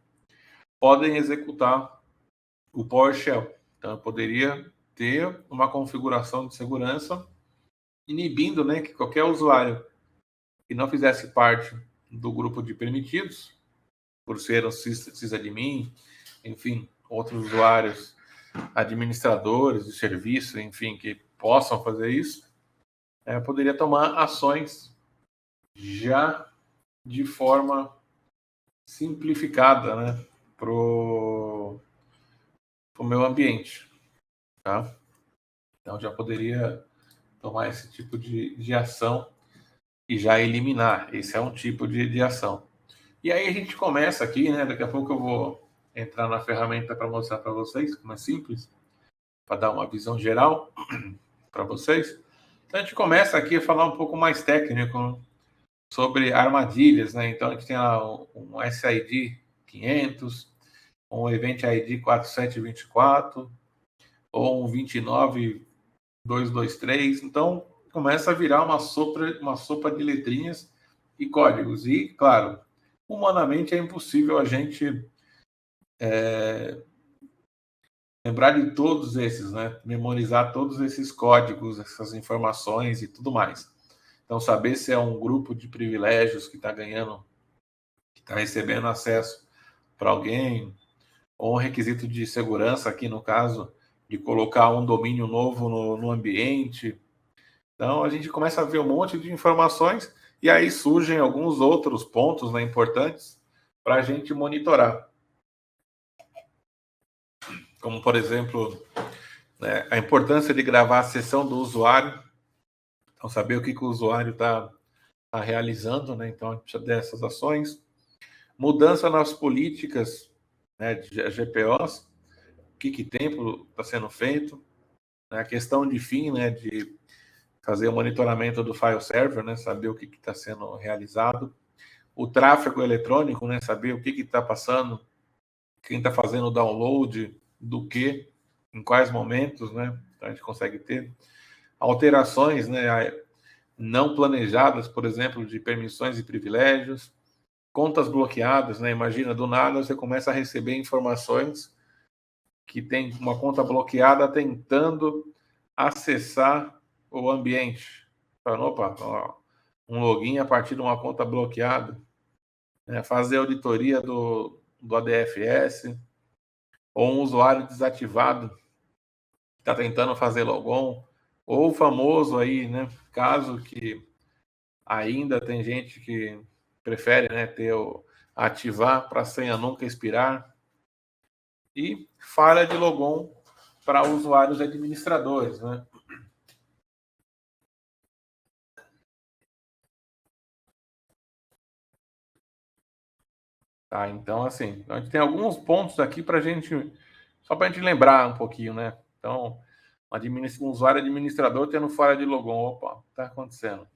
podem executar o PowerShell. Então, eu poderia ter uma configuração de segurança inibindo, né, que qualquer usuário que não fizesse parte do grupo de permitidos, por ser um sysadmin, enfim, outros usuários, administradores de serviço, enfim, que possam fazer isso, poderia tomar ações já de forma simplificada, né, para o meu ambiente, tá? Então já poderia tomar esse tipo de ação e já eliminar. Esse é um tipo de ação. E aí a gente começa aqui, né? Daqui a pouco eu vou entrar na ferramenta para mostrar para vocês como é simples, para dar uma visão geral para vocês. Então a gente começa aqui a falar um pouco mais técnico sobre armadilhas, né? Então a gente tem lá um SID 500, um Event ID 4724 ou um 29223. Então começa a virar uma sopa de letrinhas e códigos. E, claro, humanamente é impossível a gente lembrar de todos esses, né? Memorizar todos esses códigos, essas informações e tudo mais. Então, saber se é um grupo de privilégios que está ganhando, que está recebendo acesso para alguém, ou um requisito de segurança, aqui no caso, de colocar um domínio novo no ambiente. Então, a gente começa a ver um monte de informações e aí surgem alguns outros pontos, né, importantes para a gente monitorar. Como, por exemplo, né, a importância de gravar a sessão do usuário. Então, saber o que o usuário está realizando, né? Então, a gente precisa dessas ações. Mudança nas políticas, né, de GPOs, que tempo está sendo feito. Né? A questão de fim, né, de fazer o monitoramento do file server, né, saber o que está sendo realizado. O tráfego eletrônico, né, saber o que está passando, quem está fazendo o download do que, em quais momentos, né, então a gente consegue ter. Alterações, né, não planejadas, por exemplo, de permissões e privilégios. Contas bloqueadas, né, imagina, do nada você começa a receber informações que tem uma conta bloqueada tentando acessar o ambiente. Falando, opa, ó, um login a partir de uma conta bloqueada, né? Fazer auditoria do ADFS, ou um usuário desativado que está tentando fazer logon, ou o famoso aí, né, caso que ainda tem gente que prefere, né, ativar para a senha nunca expirar, e falha de logon para usuários administradores, né? Tá, então, assim, a gente tem alguns pontos aqui para a gente, só para a gente lembrar um pouquinho, né? Então, um usuário administrador tendo falha de logon, opa, o que está acontecendo?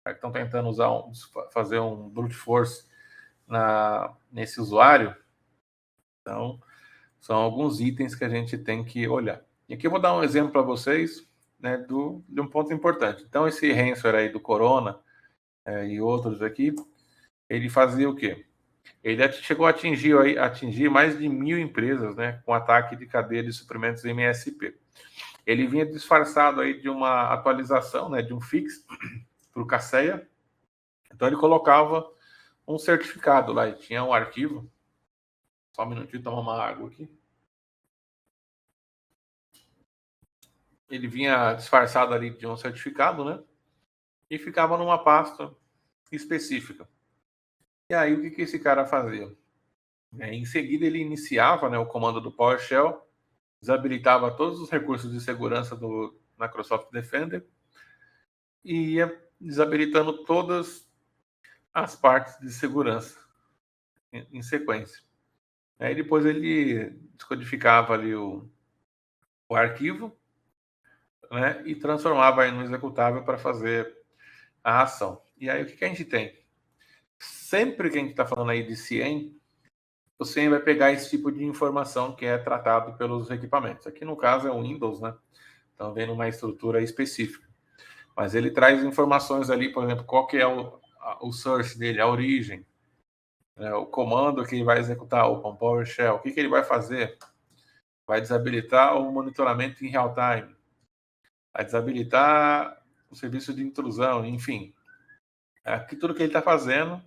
Estão tentando fazer um brute force nesse usuário. Então, são alguns itens que a gente tem que olhar. E aqui eu vou dar um exemplo para vocês, né, de um ponto importante. Então, esse ransomware aí do Corona e outros aqui, ele fazia o quê? Ele chegou a atingir mais de 1.000 empresas, né, com ataque de cadeia de suprimentos MSP. Ele vinha disfarçado aí de uma atualização, né, de um fix para o Kaseya. Então, ele colocava um certificado lá, e tinha um arquivo. Só um minutinho, tomar uma água aqui. Ele vinha disfarçado ali de um certificado, né? E ficava numa pasta específica. E aí, o que esse cara fazia? Em seguida, ele iniciava, né, o comando do PowerShell, desabilitava todos os recursos de segurança do Microsoft Defender e ia desabilitando todas as partes de segurança em sequência. Aí depois ele descodificava ali o arquivo, né, e transformava no executável para fazer a ação. E aí o que a gente tem? Sempre que a gente está falando aí de CIEM, o CIEM vai pegar esse tipo de informação que é tratado pelos equipamentos. Aqui no caso é o Windows, né? Então vem numa estrutura específica. Mas ele traz informações ali, por exemplo, qual que é o source dele, a origem, né, o comando que ele vai executar, o PowerShell, o que ele vai fazer? Vai desabilitar o monitoramento em real time, vai desabilitar o serviço de intrusão, enfim. Aqui tudo que ele está fazendo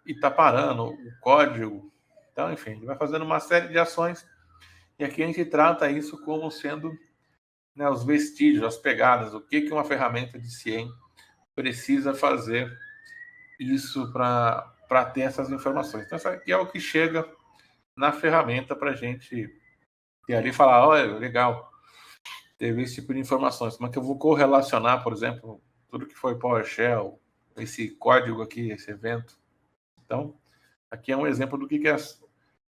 e está parando, o código. Então, enfim, ele vai fazendo uma série de ações E aqui a gente trata isso como sendo, né, os vestígios, as pegadas, o que uma ferramenta de CIEM precisa fazer isso para ter essas informações. Então, isso aqui é o que chega na ferramenta para a gente ter ali e falar, olha, legal, teve esse tipo de informações. Como é que eu vou correlacionar, por exemplo, tudo que foi PowerShell, esse código aqui, esse evento. Então, aqui é um exemplo do que é,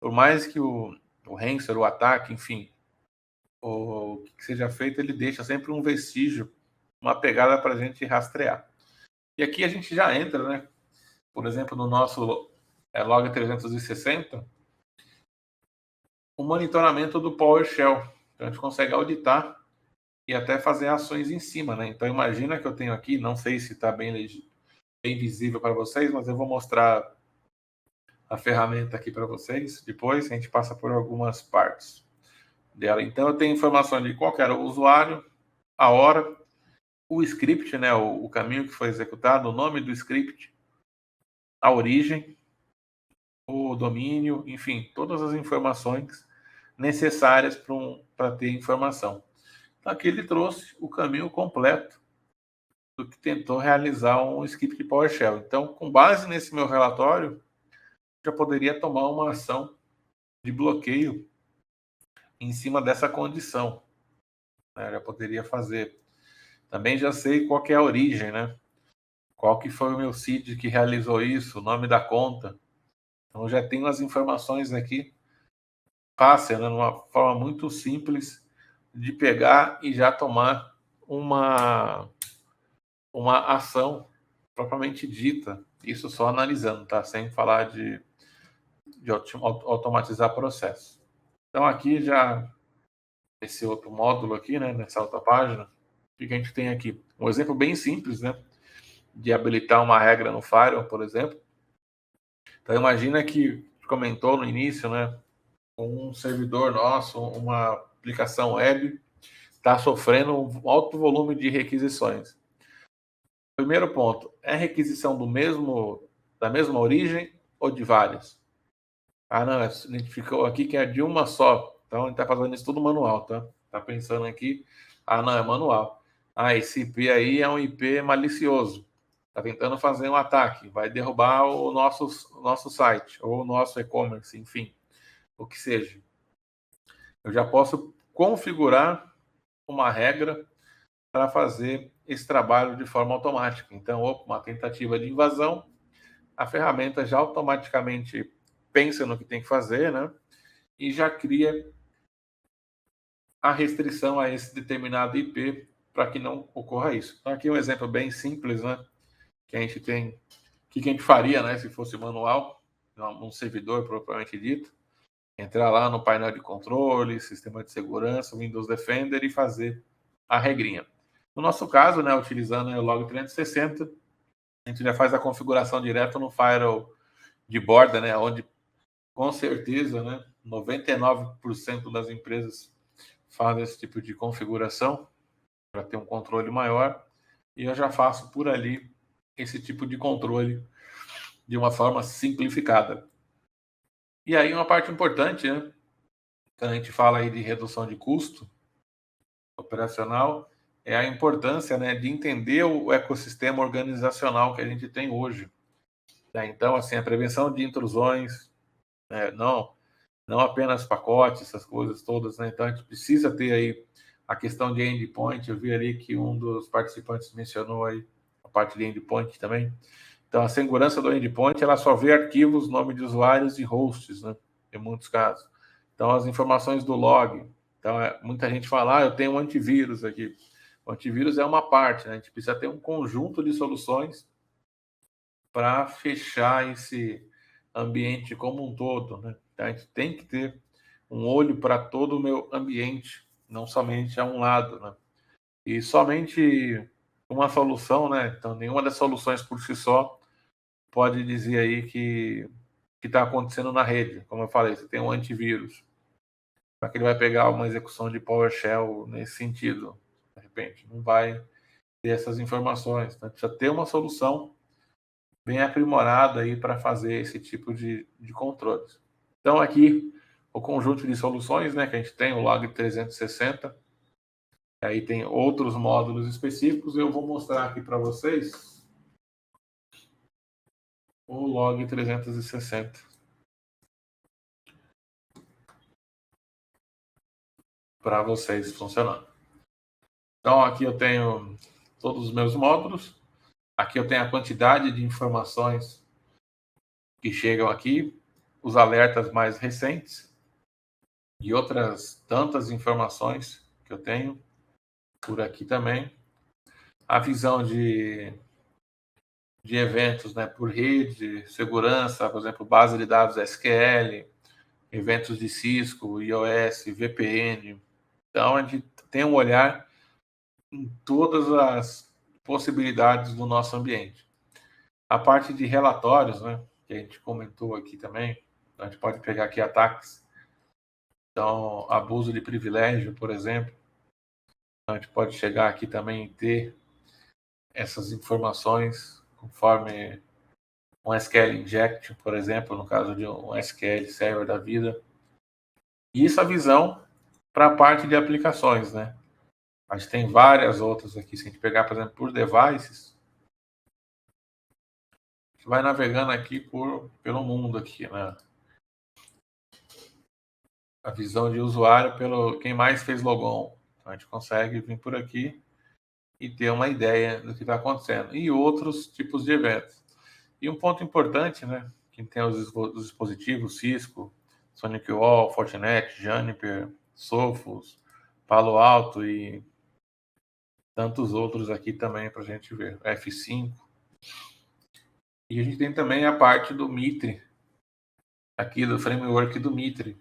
por mais que o Ransom, o ataque, enfim, o que seja feito, ele deixa sempre um vestígio, uma pegada para a gente rastrear. E aqui a gente já entra, né? Por exemplo, no nosso Log 360, o monitoramento do PowerShell. Então, a gente consegue auditar e até fazer ações em cima, né? Então, imagina que eu tenho aqui, não sei se está bem visível para vocês, mas eu vou mostrar a ferramenta aqui para vocês. Depois, a gente passa por algumas partes dela. Então, eu tenho informação de qual era o usuário, a hora, o script, né? O caminho que foi executado, o nome do script, a origem, o domínio, enfim, todas as informações necessárias para ter informação. Então, aqui ele trouxe o caminho completo do que tentou realizar um script de PowerShell. Então, com base nesse meu relatório, já poderia tomar uma ação de bloqueio em cima dessa condição, né? Já poderia fazer. Também já sei qual que é a origem, né? Qual que foi o meu CID que realizou isso, o nome da conta. Então, já tenho as informações aqui fácil, né? Numa forma muito simples de pegar e já tomar uma ação propriamente dita. Isso só analisando, tá? Sem falar de automatizar processo. Então, aqui já, esse outro módulo aqui, né? Nessa outra página, o que a gente tem aqui? Um exemplo bem simples, né? De habilitar uma regra no Firewall, por exemplo. Então, imagina que comentou no início, né? Um servidor nosso, uma aplicação web, está sofrendo um alto volume de requisições. Primeiro ponto, é requisição da mesma origem ou de várias? Ah, não, identificou aqui que é de uma só. Então, a gente está fazendo isso tudo manual, tá? Tá pensando aqui, ah, não, é manual. Ah, esse IP aí é um IP malicioso. Tá tentando fazer um ataque, vai derrubar o nosso site ou o nosso e-commerce, enfim, o que seja. Eu já posso configurar uma regra para fazer esse trabalho de forma automática. Então, uma tentativa de invasão, a ferramenta já automaticamente pensa no que tem que fazer, né? E já cria a restrição a esse determinado IP para que não ocorra isso. Então, aqui um exemplo bem simples, né? Que a gente tem, o que a gente faria, né? Se fosse manual, um servidor propriamente dito, entrar lá no painel de controle, sistema de segurança, Windows Defender e fazer a regrinha. No nosso caso, né, utilizando o Log 360, a gente já faz a configuração direto no firewall de borda, né, onde com certeza, né, 99% das empresas fazem esse tipo de configuração para ter um controle maior, e eu já faço por ali esse tipo de controle de uma forma simplificada. E aí uma parte importante, né, quando a gente fala aí de redução de custo operacional, é a importância, né, de entender o ecossistema organizacional que a gente tem hoje. Né? Então, assim, a prevenção de intrusões, né, não apenas pacotes, essas coisas todas, né? Então, a gente precisa ter aí a questão de endpoint. Eu vi ali que um dos participantes mencionou aí a parte de endpoint também. Então, a segurança do endpoint, ela só vê arquivos, nome de usuários e hosts, né? Em muitos casos. Então, as informações do log. Então, muita gente fala, eu tenho um antivírus aqui. O antivírus é uma parte, né? A gente precisa ter um conjunto de soluções para fechar esse ambiente como um todo, né? Então, a gente tem que ter um olho para todo o meu ambiente, não somente a um lado, né? E somente uma solução, né? Então, nenhuma das soluções por si só pode dizer aí que está acontecendo na rede. Como eu falei, você tem um antivírus. Para que ele vai pegar uma execução de PowerShell nesse sentido? De repente, não vai ter essas informações. Então, precisa ter uma solução bem aprimorada aí para fazer esse tipo de controles. Então, aqui, o conjunto de soluções, né, que a gente tem, o log 360. Aí tem outros módulos específicos. Eu vou mostrar aqui para vocês o log 360 para vocês funcionando. Então aqui eu tenho todos os meus módulos. Aqui eu tenho a quantidade de informações que chegam aqui, os alertas mais recentes e outras tantas informações que eu tenho por aqui também. A visão de eventos, né, por rede, segurança, por exemplo, base de dados SQL, eventos de Cisco, iOS, VPN. Então, a gente tem um olhar em todas as possibilidades do nosso ambiente. A parte de relatórios, né, que a gente comentou aqui também, a gente pode pegar aqui ataques. Então, abuso de privilégio, por exemplo. A gente pode chegar aqui também e ter essas informações conforme um SQL Injection, por exemplo, no caso de um SQL Server da vida. E isso é a visão para a parte de aplicações, né? A gente tem várias outras aqui. Se a gente pegar, por exemplo, por devices, a gente vai navegando aqui pelo mundo aqui, né? A visão de usuário pelo quem mais fez logon. Então a gente consegue vir por aqui e ter uma ideia do que está acontecendo. E outros tipos de eventos. E um ponto importante, né? Que tem os dispositivos Cisco, SonicWall, Fortinet, Juniper, Sophos, Palo Alto e tantos outros aqui também para a gente ver. F5. E a gente tem também a parte do Mitre, aqui do framework do Mitre.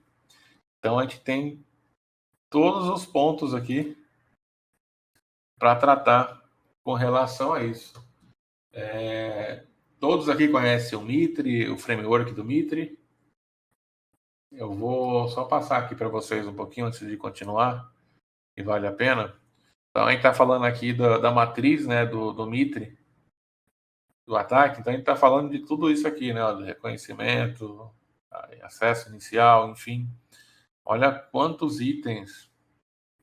Então a gente tem todos os pontos aqui para tratar com relação a isso. Todos aqui conhecem o Mitre, o framework do Mitre. Eu vou só passar aqui para vocês um pouquinho antes de continuar, e vale a pena. Então a gente está falando aqui da matriz, né, do Mitre, do ataque. Então a gente está falando de tudo isso aqui, né, do reconhecimento, acesso inicial, enfim. Olha quantos itens,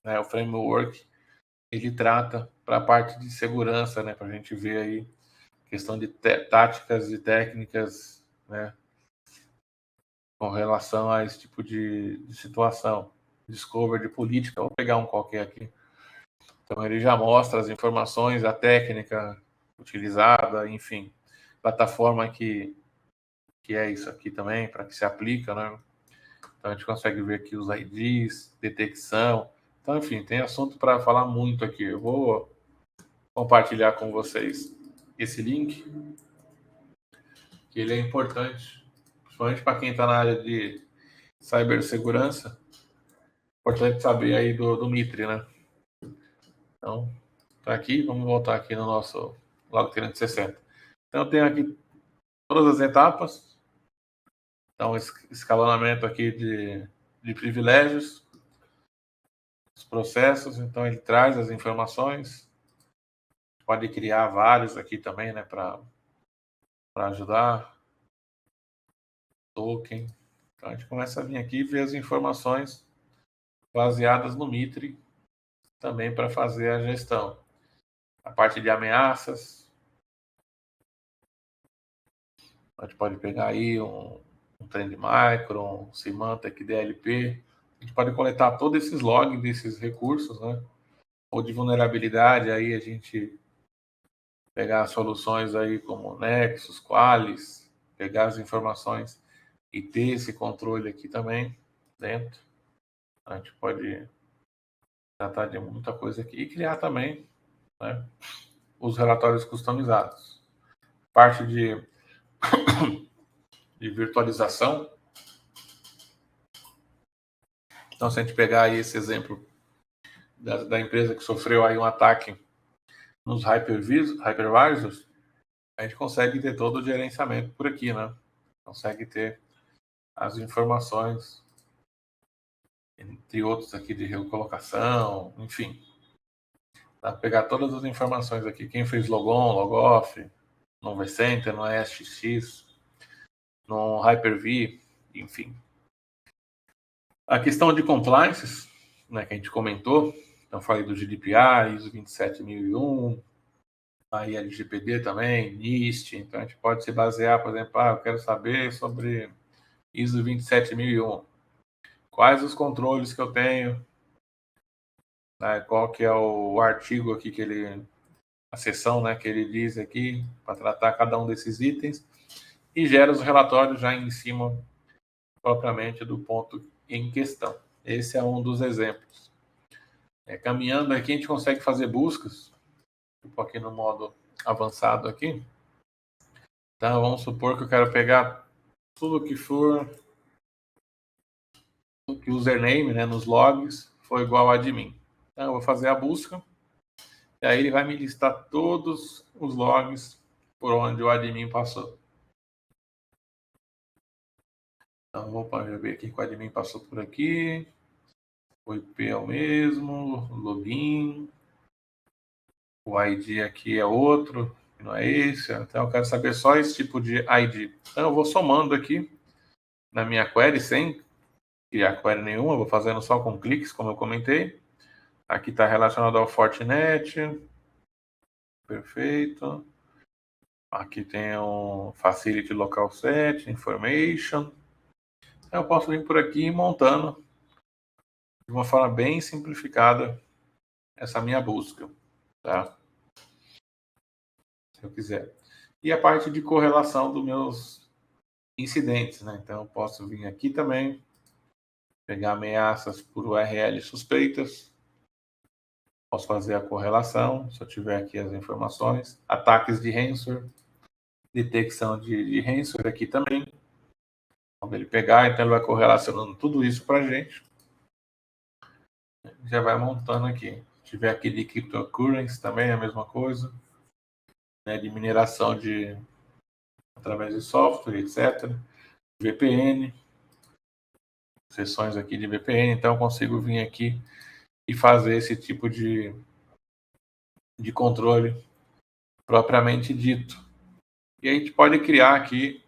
né, o framework ele trata para a parte de segurança, né, para a gente ver aí questão de táticas e técnicas, né, com relação a esse tipo de situação. Discover de política, vou pegar um qualquer aqui. Então ele já mostra as informações, a técnica utilizada, enfim, plataforma que é isso aqui também, para que se aplica, né? Então a gente consegue ver aqui os IDs, detecção. Então, enfim, tem assunto para falar muito aqui. Eu vou compartilhar com vocês esse link, que ele é importante, principalmente para quem está na área de cibersegurança. Importante saber aí do Mitre, né? Então, tá aqui, vamos voltar aqui no nosso log 360. Então, eu tenho aqui todas as etapas. Então, escalonamento aqui de privilégios, os processos. Então, ele traz as informações. Pode criar vários aqui também, né, para ajudar. Token. Então, a gente começa a vir aqui e ver as informações baseadas no Mitre também para fazer a gestão. A parte de ameaças. A gente pode pegar aí um Trend Micro, um Symantec DLP. A gente pode coletar todos esses logs desses recursos, né? Ou de vulnerabilidade, aí a gente pegar soluções aí como Nexus, Qualys, pegar as informações e ter esse controle aqui também dentro. A gente pode tratar de muita coisa aqui e criar também, né, os relatórios customizados. Parte de virtualização. Então, se a gente pegar aí esse exemplo da empresa que sofreu aí um ataque nos hypervisors, a gente consegue ter todo o gerenciamento por aqui, né? Consegue ter as informações, entre outros aqui de recolocação, enfim. Dá para pegar todas as informações aqui, quem fez logon, logoff, no vCenter, no SXX, no Hyper-V, enfim. A questão de compliance, né, que a gente comentou, então falei do GDPR, ISO 27001, aí LGPD também, NIST, então a gente pode se basear, por exemplo, eu quero saber sobre ISO 27001, quais os controles que eu tenho, né, qual que é o artigo aqui que ele, a seção, né, que ele diz aqui, para tratar cada um desses itens, e gera os relatórios já em cima, propriamente, do ponto em questão. Esse é um dos exemplos. Caminhando aqui, a gente consegue fazer buscas, tipo aqui no modo avançado aqui. Então, vamos supor que eu quero pegar tudo que for que o username, né, nos logs foi igual a admin. Então, eu vou fazer a busca, e aí ele vai me listar todos os logs por onde o admin passou. Então, vou ver aqui que o admin passou por aqui, o IP é o mesmo, o login, o ID aqui é outro, não é esse, então eu quero saber só esse tipo de ID. Então, eu vou somando aqui na minha query, sem criar query nenhuma, vou fazendo só com cliques, como eu comentei. Aqui está relacionado ao Fortinet, perfeito. Aqui tem um Facility Local Set, Information. Então, eu posso vir por aqui montando de uma forma bem simplificada essa minha busca, tá? Se eu quiser. E a parte de correlação dos meus incidentes, né? Então, eu posso vir aqui também, pegar ameaças por URL suspeitas, posso fazer a correlação, se eu tiver aqui as informações, ataques de ransomware, detecção de ransomware aqui também. Quando ele pegar, então ele vai correlacionando tudo isso para a gente. Já vai montando aqui. Se tiver aqui de cryptocurrency também, é a mesma coisa. Né, de mineração através de software, etc. VPN. Sessões aqui de VPN. Então eu consigo vir aqui e fazer esse tipo de controle propriamente dito. E a gente pode criar aqui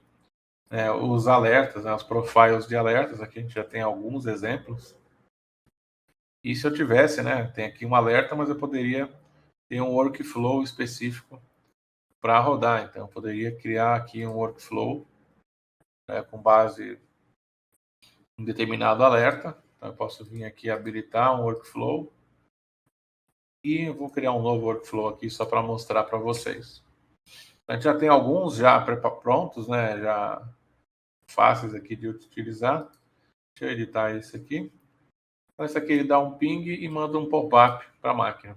os alertas, né, os profiles de alertas. Aqui a gente já tem alguns exemplos. E se eu tivesse, né, tem aqui um alerta, mas eu poderia ter um workflow específico para rodar. Então, eu poderia criar aqui um workflow, né, com base em determinado alerta. Então, eu posso vir aqui habilitar um workflow e eu vou criar um novo workflow aqui só para mostrar para vocês. A gente já tem alguns já prontos, né, já fáceis aqui de utilizar. Deixa eu editar esse aqui. Então, esse aqui ele dá um ping e manda um pop-up para a máquina.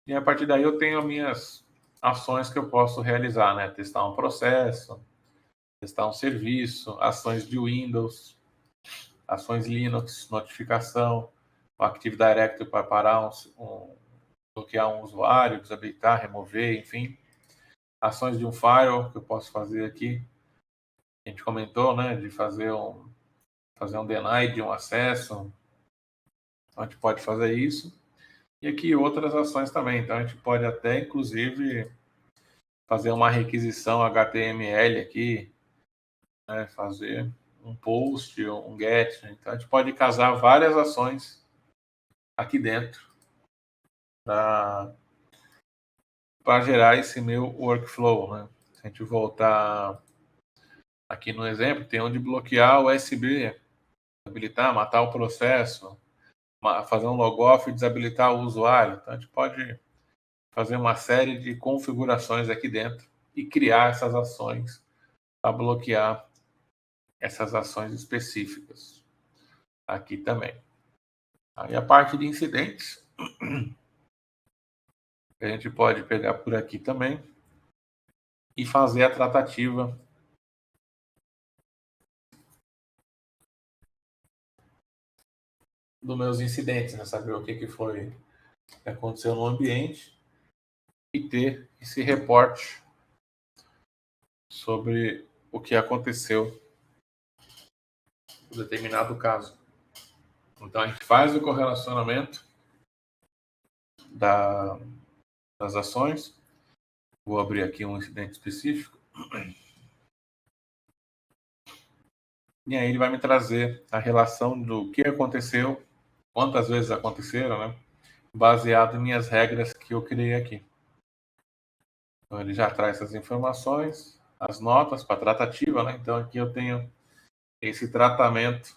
E a partir daí eu tenho as minhas ações que eu posso realizar, né? Testar um processo, testar um serviço, ações de Windows, ações Linux, notificação, o Active Directory para parar bloquear um usuário, desabilitar, remover, enfim. Ações de um firewall que eu posso fazer aqui. A gente comentou, né? De fazer um deny de um acesso. Então, a gente pode fazer isso. E aqui outras ações também. Então, a gente pode até, inclusive, fazer uma requisição HTML aqui, né, fazer um post, um get. Então, a gente pode casar várias ações aqui dentro para gerar esse meu workflow. Né? Se a gente voltar aqui no exemplo, tem onde bloquear o USB, habilitar, matar o processo, fazer um logoff e desabilitar o usuário. Então, a gente pode fazer uma série de configurações aqui dentro e criar essas ações para bloquear essas ações específicas aqui também. Aí a parte de incidentes, a gente pode pegar por aqui também e fazer a tratativa dos meus incidentes, né? Saber o que foi que aconteceu no ambiente e ter esse reporte sobre o que aconteceu em determinado caso. Então a gente faz o correlacionamento das ações. Vou abrir aqui um incidente específico. E aí ele vai me trazer a relação do que aconteceu, quantas vezes aconteceram, né? Baseado em minhas regras que eu criei aqui. Então ele já traz essas informações, as notas para tratativa, né? Então aqui eu tenho esse tratamento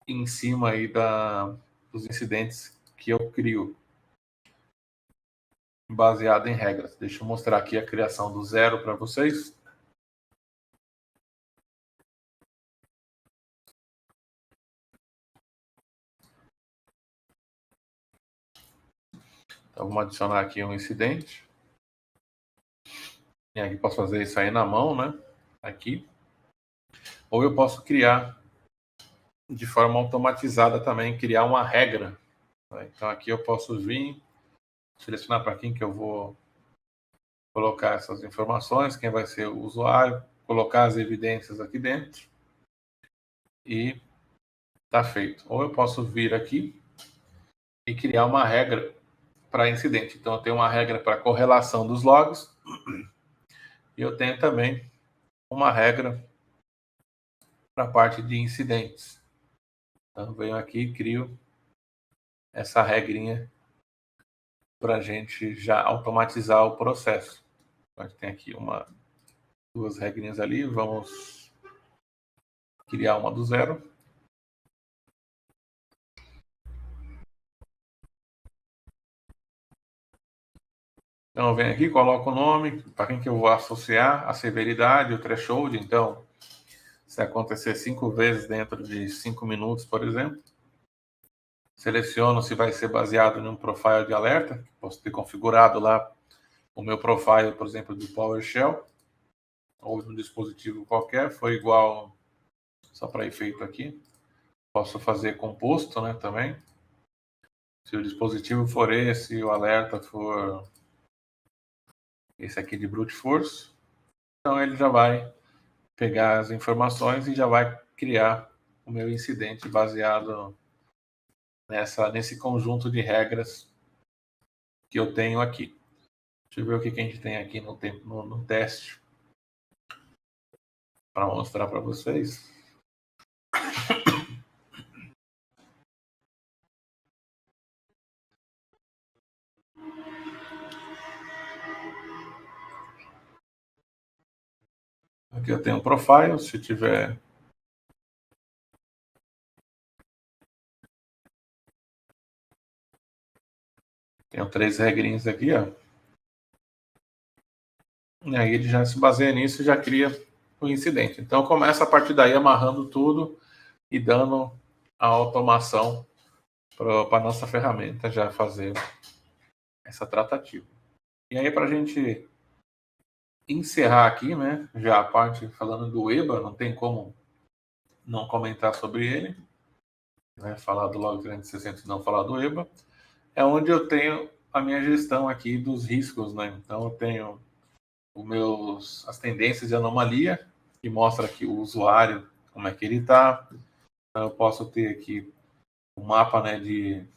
em cima aí dos incidentes que eu crio, baseado em regras. Deixa eu mostrar aqui a criação do zero para vocês. Então vamos adicionar aqui um incidente. E aqui posso fazer isso aí na mão, né? Aqui. Ou eu posso criar de forma automatizada também, criar uma regra. Né? Então aqui eu posso vir, selecionar para quem que eu vou colocar essas informações, quem vai ser o usuário, colocar as evidências aqui dentro e tá feito. Ou eu posso vir aqui e criar uma regra para incidente. Então eu tenho uma regra para correlação dos logs e eu tenho também uma regra para a parte de incidentes. Então, venho aqui e crio essa regrinha para a gente já automatizar o processo. Então, a gente tem aqui duas regrinhas ali. Vamos criar uma do zero. Então, eu venho aqui, coloco o nome, para quem que eu vou associar, a severidade, o threshold. Então, se acontecer 5 vezes dentro de 5 minutos, por exemplo, seleciono se vai ser baseado em um profile de alerta. Posso ter configurado lá o meu profile, por exemplo, do PowerShell, ou de um dispositivo qualquer, foi igual, só para efeito aqui. Posso fazer composto, né, também. Se o dispositivo for esse, o alerta for esse aqui de brute force, então ele já vai pegar as informações e já vai criar o meu incidente baseado nesse conjunto de regras que eu tenho aqui. Deixa eu ver o que a gente tem aqui no teste para mostrar para vocês. Aqui eu tenho um profile, se tiver... Tenho 3 regrinhas aqui, ó. E aí ele já se baseia nisso e já cria o incidente. Então começa a partir daí amarrando tudo e dando a automação para a nossa ferramenta já fazer essa tratativa. E aí para a gente encerrar aqui, né, já a parte falando do EBA, não tem como não comentar sobre ele, né, falar do Log 360 e não falar do EBA, é onde eu tenho a minha gestão aqui dos riscos, né? Então eu tenho as tendências de anomalia, que mostra aqui o usuário, como é que ele está. Então, eu posso ter aqui um mapa, né, de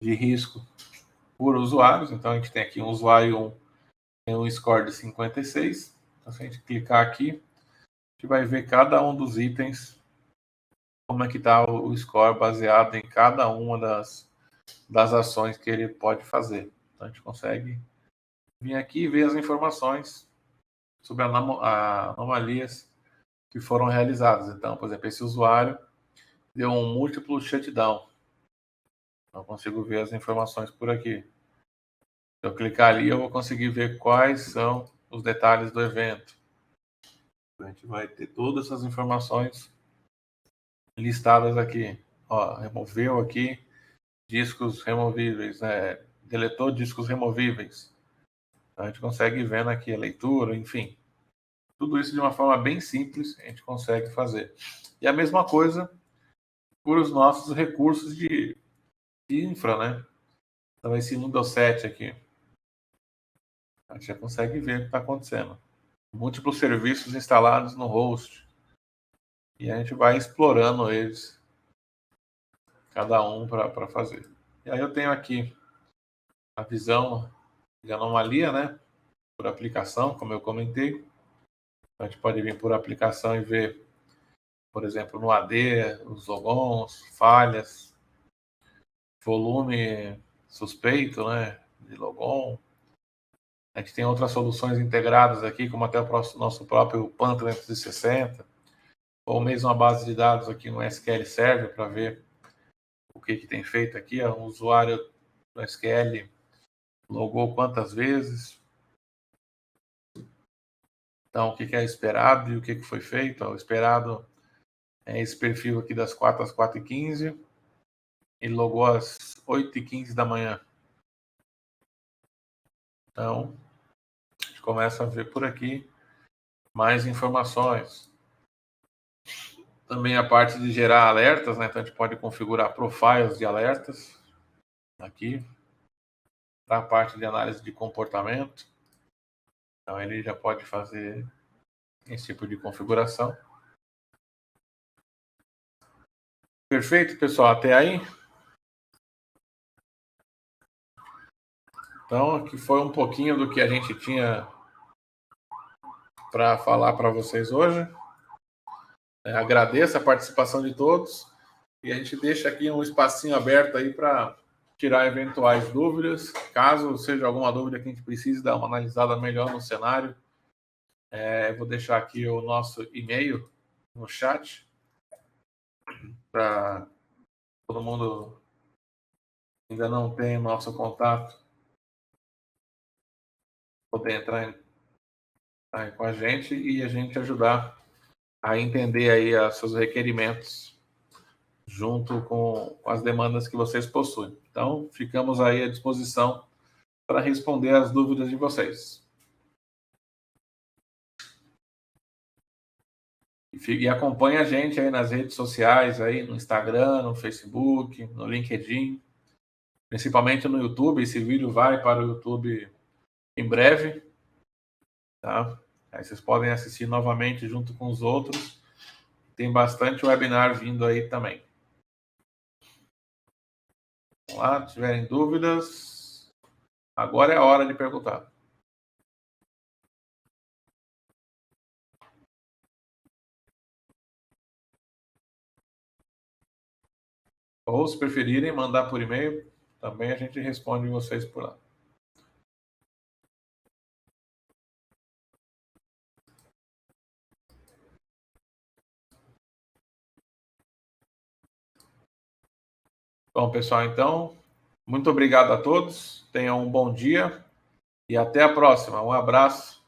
risco por usuários. Então a gente tem aqui um usuário 1, tem um score de 56. Então se a gente clicar aqui, a gente vai ver cada um dos itens, como é que está o score baseado em cada uma das ações que ele pode fazer. Então a gente consegue vir aqui e ver as informações sobre anomalias que foram realizadas. Então, por exemplo, esse usuário deu um múltiplo shutdown. Então, eu consigo ver as informações por aqui. Se eu clicar ali, eu vou conseguir ver quais são os detalhes do evento. A gente vai ter todas essas informações listadas aqui. Ó, removeu aqui discos removíveis, né? Deletou discos removíveis. Então, a gente consegue ver aqui a leitura, enfim. Tudo isso de uma forma bem simples a gente consegue fazer. E a mesma coisa por os nossos recursos de infra, né? Então esse Windows 7 aqui, a gente já consegue ver o que está acontecendo. Múltiplos serviços instalados no host. E a gente vai explorando eles, cada um para fazer. E aí eu tenho aqui a visão de anomalia, né? Por aplicação, como eu comentei. A gente pode vir por aplicação e ver, por exemplo, no AD, os logons, falhas, volume suspeito, né, de logon. A gente tem outras soluções integradas aqui, como até o nosso próprio PAN 360, ou mesmo a base de dados aqui no SQL Server para ver o que tem feito aqui. Um usuário do SQL logou quantas vezes. Então, o que é esperado e o que foi feito? O esperado é esse perfil aqui das 4 às 4h15. Ele logou às 8h15 da manhã. Então, a gente começa a ver por aqui mais informações. Também a parte de gerar alertas, né? Então, a gente pode configurar profiles de alertas aqui. Para a parte de análise de comportamento. Então, ele já pode fazer esse tipo de configuração. Perfeito, pessoal? Até aí? Então, aqui foi um pouquinho do que a gente tinha para falar para vocês hoje. Agradeço a participação de todos e a gente deixa aqui um espacinho aberto aí para tirar eventuais dúvidas. Caso seja alguma dúvida que a gente precise dar uma analisada melhor no cenário, eu vou deixar aqui o nosso e-mail no chat para todo mundo que ainda não tem o nosso contato poder entrar com a gente e a gente ajudar a entender aí os seus requerimentos junto com as demandas que vocês possuem. Então, ficamos aí à disposição para responder as dúvidas de vocês. E acompanhe a gente aí nas redes sociais, aí no Instagram, no Facebook, no LinkedIn, principalmente no YouTube. Esse vídeo vai para o YouTube em breve, tá? Aí vocês podem assistir novamente junto com os outros. Tem bastante webinar vindo aí também. Vamos lá, se tiverem dúvidas, agora é a hora de perguntar. Ou, se preferirem, mandar por e-mail, também a gente responde vocês por lá. Bom, pessoal, então, muito obrigado a todos. Tenham um bom dia e até a próxima. Um abraço.